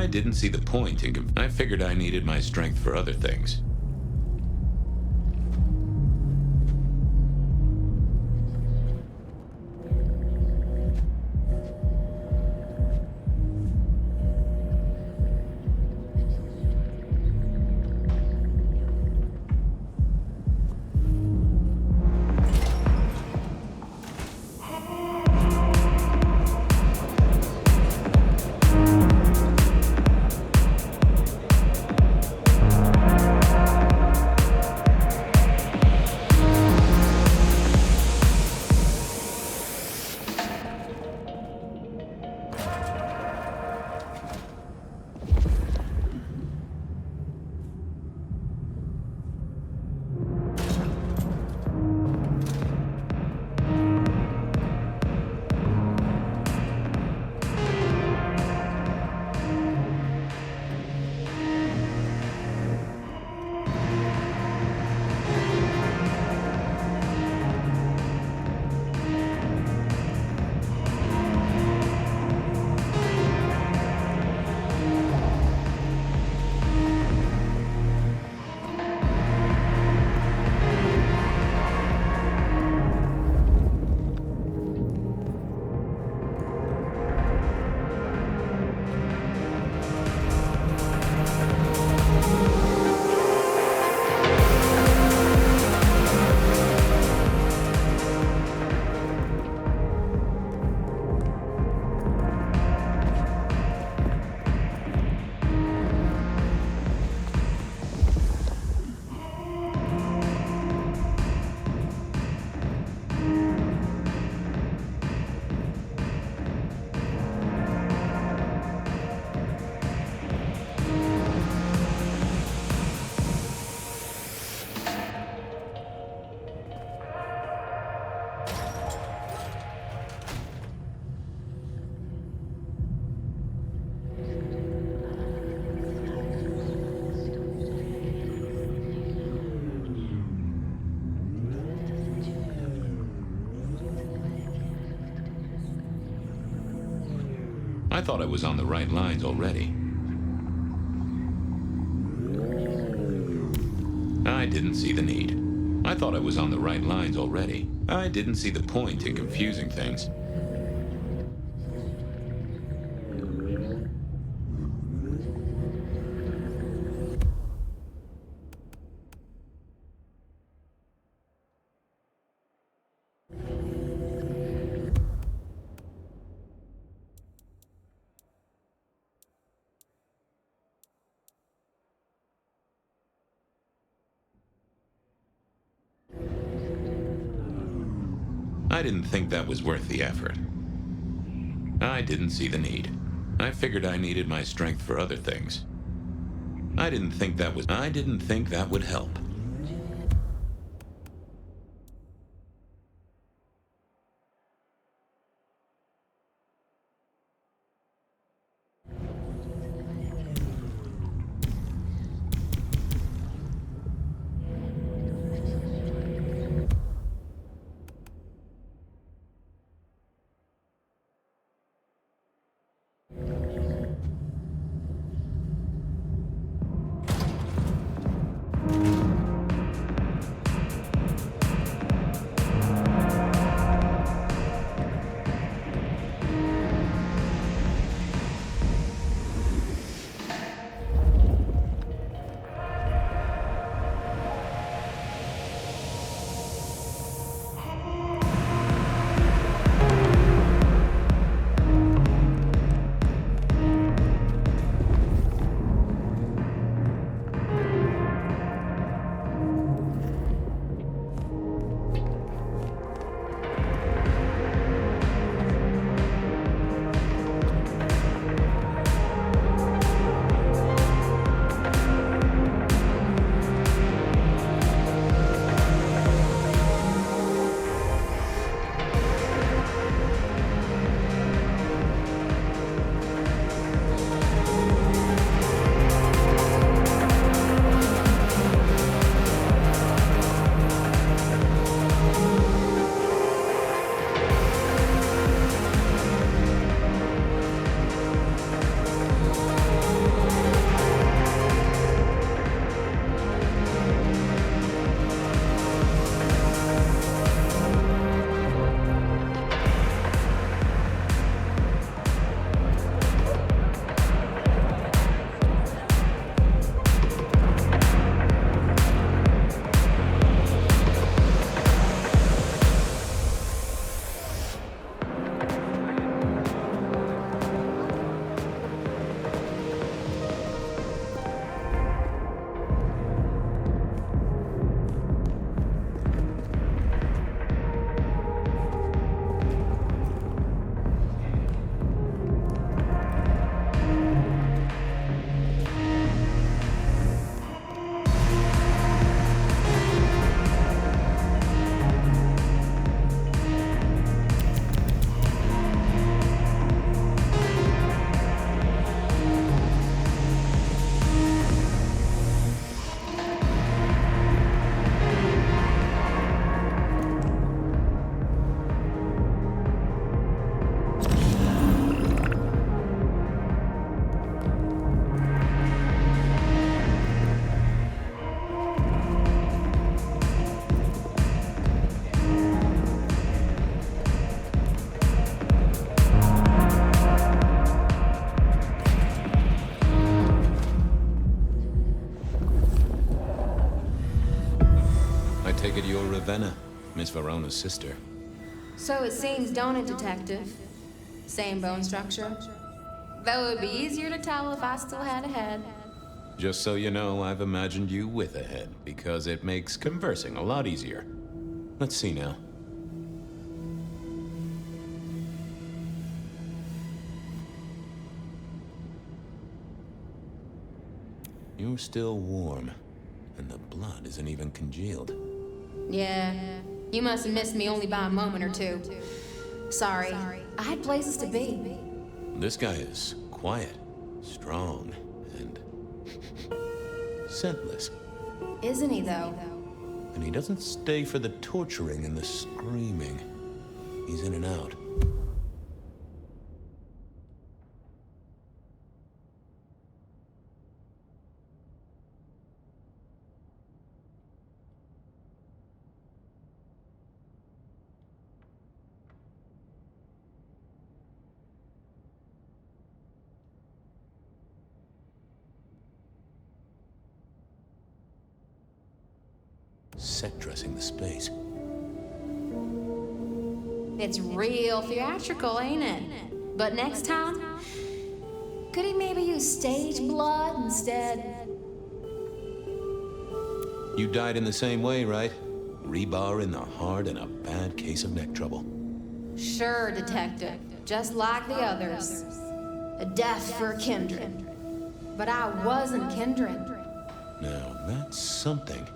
Speaker 1: I didn't see the point in I figured I needed my strength for other things. I thought I was on the right lines already. I didn't see the need. I thought I was on the right lines already. I didn't see the point in confusing things. I didn't think that was worth the effort. I didn't see the need. I figured I needed my strength for other things. I didn't think that would help.
Speaker 2: Ravenna, Miss Verona's sister.
Speaker 4: So it seems, don't it, Detective? Same bone structure. Though it would be easier to tell if I still had a head.
Speaker 2: Just so you know, I've imagined you with a head, because it makes conversing a lot easier. Let's see now. You're still warm, and the blood isn't even congealed.
Speaker 4: Yeah, you must have missed me only by a moment or two. Sorry, I had places to be.
Speaker 2: This guy is quiet, strong, and scentless.
Speaker 4: Isn't he, though?
Speaker 2: And he doesn't stay for the torturing and the screaming. He's in and out. Set dressing the space.
Speaker 4: It's real theatrical, ain't it? But next time, could he maybe use stage blood instead?
Speaker 2: You died in the same way, right? Rebar in the heart and a bad case of neck trouble.
Speaker 4: Sure, Detective. Just like the others. A death for a kindred. But I wasn't kindred.
Speaker 2: Now, that's something.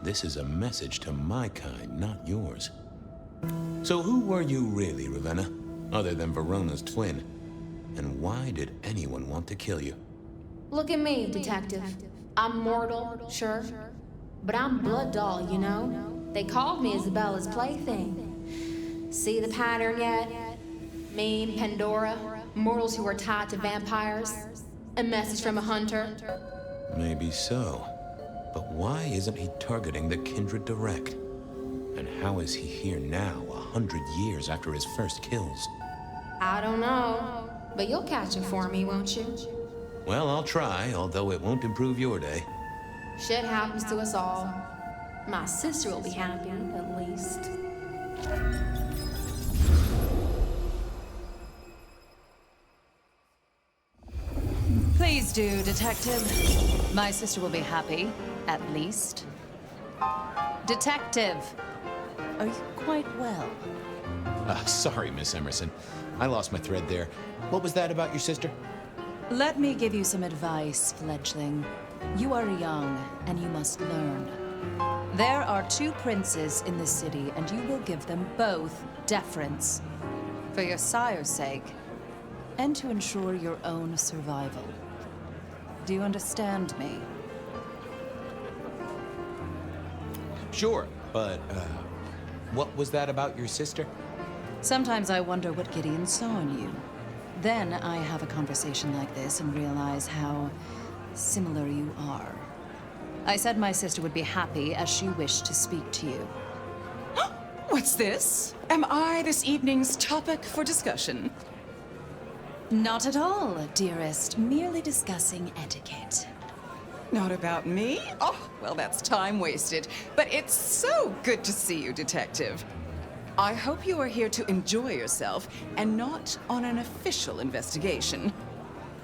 Speaker 2: This is a message to my kind, not yours. So who were you really, Ravenna? Other than Verona's twin? And why did anyone want to kill you?
Speaker 4: Look at me, Detective. I'm mortal, sure. But I'm blood doll, you know? They called me Isabella's plaything. See the pattern yet? Me and Pandora, mortals who are tied to vampires. A message from a hunter.
Speaker 2: Maybe so. But why isn't he targeting the kindred direct? And how is he here now, 100 years after his first kills?
Speaker 4: I don't know. But you'll catch him for me, won't you?
Speaker 2: Well, I'll try, although it won't improve your day.
Speaker 4: Shit happens to us all. My sister will be happy, at least.
Speaker 18: Please do, Detective. My sister will be happy, at least. Detective, are you quite well?
Speaker 2: Sorry, Miss Emerson. I lost my thread there. What was that about your sister?
Speaker 18: Let me give you some advice, fledgling. You are young, and you must learn. There are 2 princes in the city, and you will give them both deference. For your sire's sake, and to ensure your own survival. Do you understand me?
Speaker 2: Sure, but, what was that about your sister?
Speaker 18: Sometimes I wonder what Gideon saw in you. Then I have a conversation like this and realize how similar you are. I said my sister would be happy as she wished to speak to you.
Speaker 19: What's this? Am I this evening's topic for discussion?
Speaker 18: Not at all, dearest. Merely discussing etiquette.
Speaker 19: Not about me? Oh, well, that's time wasted. But it's so good to see you, Detective. I hope you are here to enjoy yourself and not on an official investigation.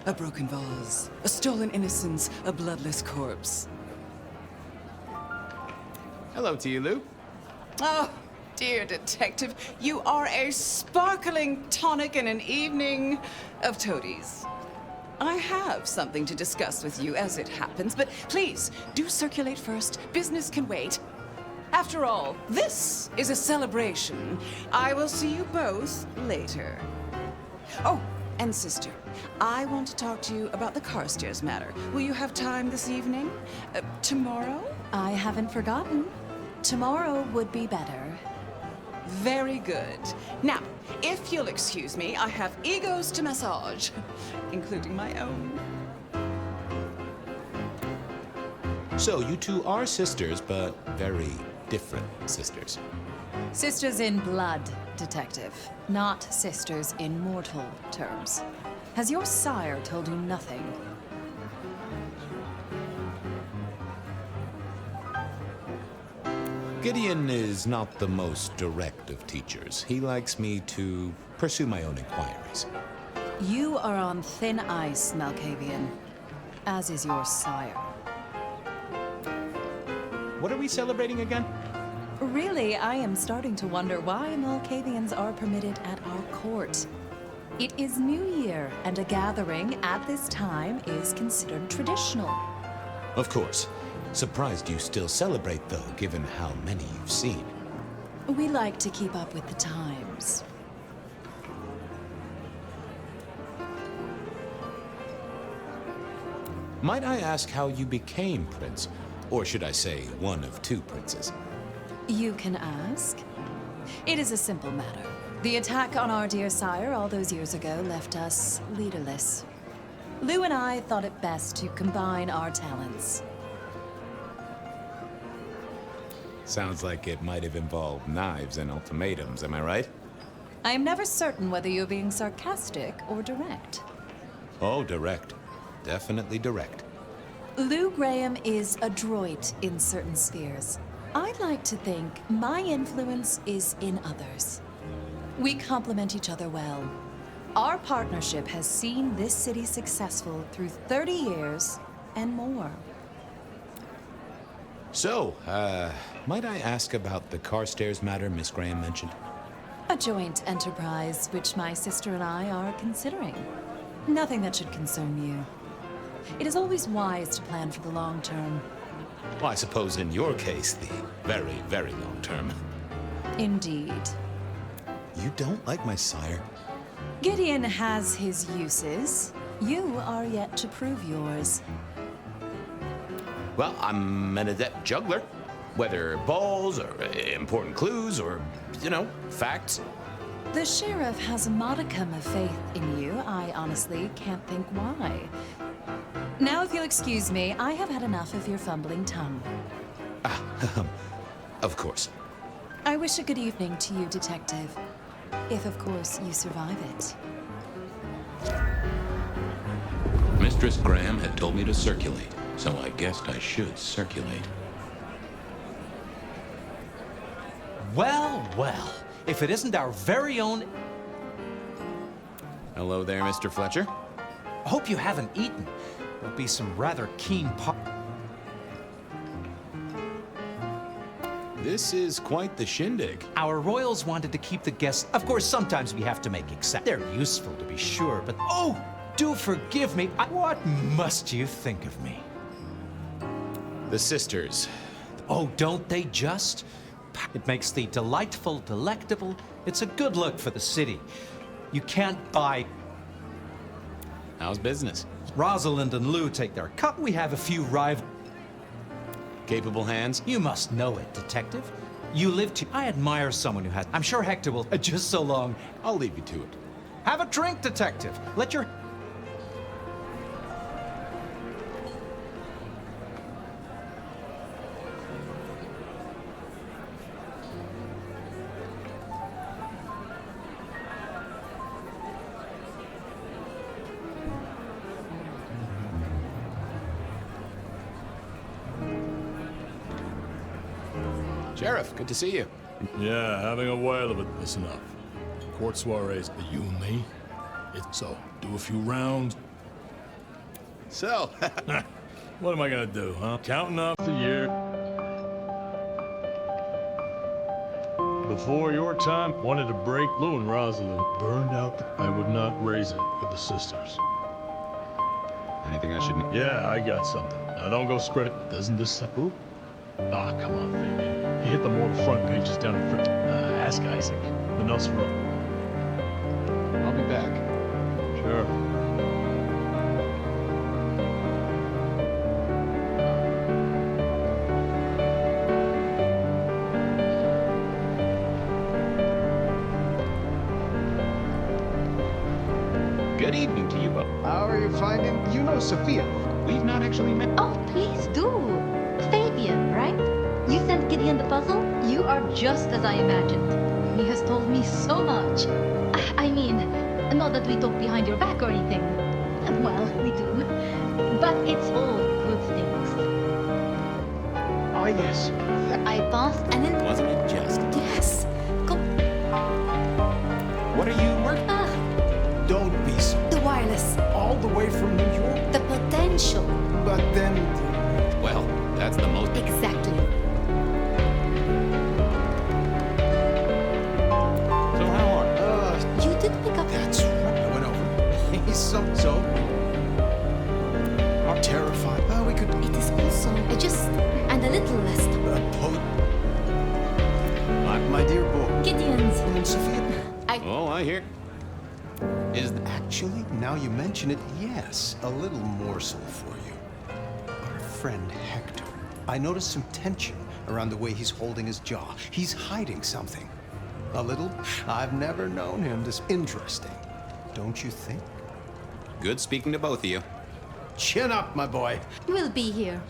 Speaker 19: A broken vase, a stolen innocence, a bloodless corpse.
Speaker 2: Hello to you, Lou.
Speaker 19: Oh, dear Detective, you are a sparkling tonic in an evening of toadies. I have something to discuss with you as it happens, but please, do circulate first. Business can wait. After all, this is a celebration. I will see you both later. Oh, and sister, I want to talk to you about the Carstairs matter. Will you have time this evening? Tomorrow?
Speaker 18: I haven't forgotten. Tomorrow would be better.
Speaker 19: Very good. Now, if you'll excuse me, I have egos to massage, including my own.
Speaker 2: So, you 2 are sisters, but very different sisters.
Speaker 18: Sisters in blood, Detective. Not sisters in mortal terms. Has your sire told you nothing?
Speaker 2: Gideon is not the most direct of teachers. He likes me to pursue my own inquiries.
Speaker 18: You are on thin ice, Malkavian, as is your sire.
Speaker 2: What are we celebrating again?
Speaker 18: Really, I am starting to wonder why Malkavians are permitted at our court. It is New Year, and a gathering at this time is considered traditional.
Speaker 2: Of course. Surprised you still celebrate, though, given how many you've seen.
Speaker 18: We like to keep up with the times.
Speaker 2: Might I ask how you became prince? Or should I say, one of two princes?
Speaker 18: You can ask. It is a simple matter. The attack on our dear sire all those years ago left us leaderless. Lou and I thought it best to combine our talents.
Speaker 2: Sounds like it might have involved knives and ultimatums, am I right?
Speaker 18: I am never certain whether you're being sarcastic or direct.
Speaker 2: Oh, direct. Definitely direct.
Speaker 18: Lou Graham is adroit in certain spheres. I'd like to think my influence is in others. We complement each other well. Our partnership has seen this city successful through 30 years and more.
Speaker 2: So, might I ask about the Carstairs matter Miss Graham mentioned?
Speaker 18: A joint enterprise which my sister and I are considering. Nothing that should concern you. It is always wise to plan for the long term.
Speaker 2: Well, I suppose in your case, the very, very long term.
Speaker 18: Indeed.
Speaker 2: You don't like my sire?
Speaker 18: Gideon has his uses. You are yet to prove yours.
Speaker 2: Well, I'm an adept juggler. Whether balls or important clues or, facts.
Speaker 18: The sheriff has a modicum of faith in you. I honestly can't think why. Now, if you'll excuse me, I have had enough of your fumbling tongue.
Speaker 2: Of course.
Speaker 18: I wish a good evening to you, Detective. If, of course, you survive it.
Speaker 1: Mistress Graham had told me to circulate, so I guessed I should circulate.
Speaker 20: Well, well, if it isn't our very own...
Speaker 2: Hello there, Mr. Fletcher.
Speaker 20: Hope you haven't eaten. There'll be some rather keen
Speaker 2: This is quite the shindig.
Speaker 20: Our royals wanted to keep the guests... Of course, sometimes we have to make exceptions. They're useful, to be sure, but... Oh, do forgive me. What must you think of me?
Speaker 2: The sisters.
Speaker 20: Oh, don't they just? It makes the delightful delectable. It's a good look for the city. You can't buy...
Speaker 2: How's business?
Speaker 20: Rosalind and Lou take their cut. We have a few rivals.
Speaker 2: Capable hands?
Speaker 20: You must know it, Detective. You live to... I admire someone who has... I'm sure Hector will... Just so long.
Speaker 2: I'll leave you to it.
Speaker 20: Have a drink, Detective. Let your...
Speaker 2: Sheriff, good to see you.
Speaker 5: Yeah, having a whale of it. Listen up. Court soirees, you and me. So, do a few rounds.
Speaker 2: So,
Speaker 5: what am I gonna do, huh? Counting off the year. Before your time, wanted to break Lou and Rosalind. Burned out. I would not raise it with the sisters.
Speaker 2: Anything I should know?
Speaker 5: Yeah, I got something. Now don't go spread it. Doesn't this... Who? Ah, come on, baby. He hit the more front pages down in front. Ask Isaac. The Nosferatu.
Speaker 2: I'll be back.
Speaker 5: Sure.
Speaker 2: Good evening to you both.
Speaker 21: How are you finding... You know Sophia.
Speaker 2: We've not actually met.
Speaker 22: Oh, please do. Fabian, right? You sent Gideon the puzzle? You are just as I imagined. He has told me so much. I mean, not that we talk behind your back or anything. Well, we do. But it's all good things.
Speaker 21: I Why, yes.
Speaker 22: I passed and then...
Speaker 2: Wasn't it just?
Speaker 22: Yes. Come.
Speaker 2: What are you working?
Speaker 21: Don't be so...
Speaker 22: The wireless.
Speaker 21: All the way from New York?
Speaker 22: The potential.
Speaker 21: But then...
Speaker 2: Well, that's the most...
Speaker 22: Exactly.
Speaker 2: So how are
Speaker 22: You did pick up...
Speaker 21: That's right. I went over. He's so... Are terrified. We could...
Speaker 22: It is also... just... and a little less...
Speaker 21: My dear boy.
Speaker 22: Gideon's.
Speaker 21: And Sophia.
Speaker 2: Oh, I hear. Is
Speaker 21: Actually, now you mention it, yes. A little morsel for you. Our friend Hector. I noticed some tension around the way he's holding his jaw. He's hiding something. A little. I've never known him this interesting. Don't you think?
Speaker 2: Good speaking to both of you.
Speaker 21: Chin up, my boy.
Speaker 22: We'll be here.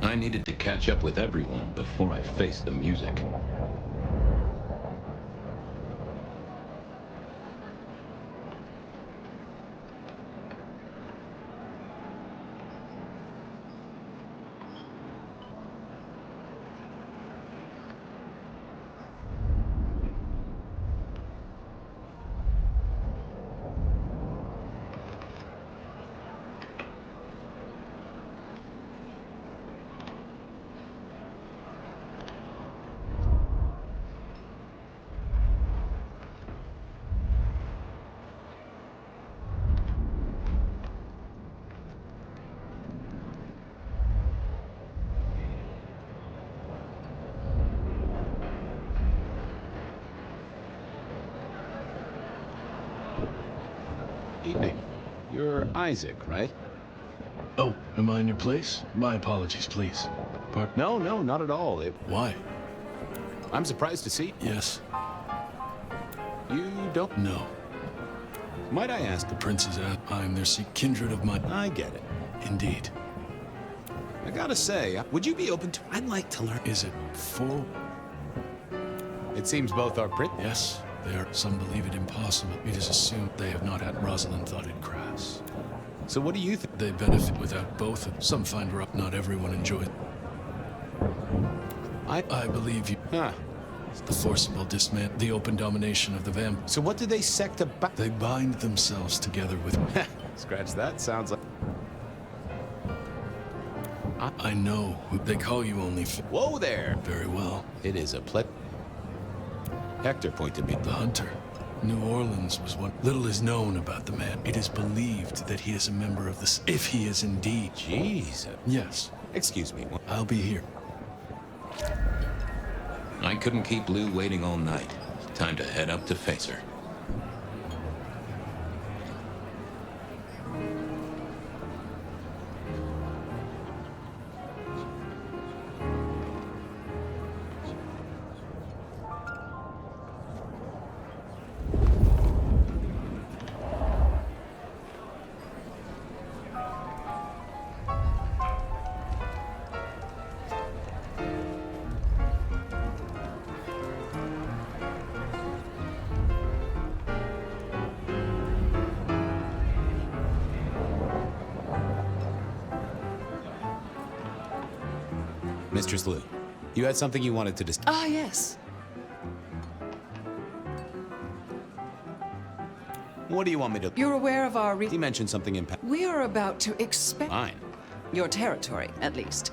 Speaker 1: I needed to catch up with everyone before I faced the music.
Speaker 2: Evening. You're Isaac, right?
Speaker 3: Oh, am I in your place? My apologies, please.
Speaker 2: No, not at all.
Speaker 3: Why?
Speaker 2: I'm surprised to see.
Speaker 3: Yes.
Speaker 2: You don't?
Speaker 3: No.
Speaker 2: Might I ask?
Speaker 3: The prince is out. I'm their kindred of mine.
Speaker 2: I get it.
Speaker 3: Indeed.
Speaker 2: I gotta say, would you be open to... I'd like to learn...
Speaker 3: Is it full?
Speaker 2: It seems both are pretty...
Speaker 3: Yes, they are. Some believe it impossible. It is assumed they have not had Rosalind thought it crass.
Speaker 2: So what do you think?
Speaker 3: They benefit without both. Some find rough. Not everyone enjoys. I believe you.
Speaker 2: Huh.
Speaker 3: The forcible dismant, the open domination of the vamp.
Speaker 2: So what do they sect about?
Speaker 3: They bind themselves together with...
Speaker 2: Scratch that, sounds like...
Speaker 3: I know. They call you only...
Speaker 2: Whoa there!
Speaker 3: Very well.
Speaker 2: It is a Hector pointed me.
Speaker 3: The hunter. New Orleans was one. Little is known about the man. It is believed that he is a member of the... If he is indeed.
Speaker 2: Jeez.
Speaker 3: Yes.
Speaker 2: Excuse me.
Speaker 3: I'll be here.
Speaker 1: I couldn't keep Lou waiting all night. Time to head up to face her.
Speaker 2: Mistress Lou, you had something you wanted to discuss.
Speaker 19: Ah, yes.
Speaker 2: What do you want me to...
Speaker 19: You're aware of our...
Speaker 2: He mentioned something in...
Speaker 19: We are about to expand...
Speaker 2: Fine.
Speaker 19: Your territory, at least.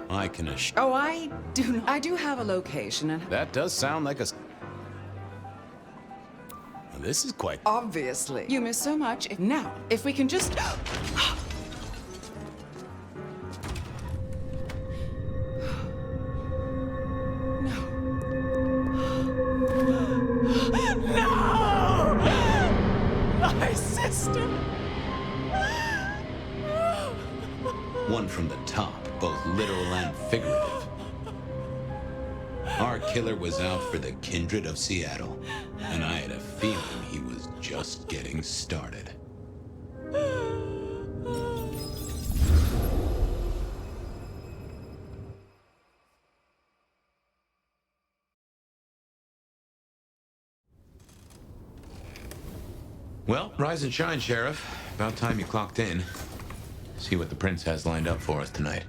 Speaker 2: I can assure...
Speaker 19: Oh, I do have a location and...
Speaker 2: That does sound like a... This is quite...
Speaker 19: Obviously. You miss so much. Now, if we can just...
Speaker 1: One from the top both literal and figurative. Our killer was out for the kindred of Seattle, and I had a feeling he was just getting started. Well, rise and shine, Sheriff. About time you clocked in. See what the Prince has lined up for us tonight.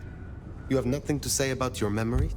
Speaker 15: You have nothing to say about your memory?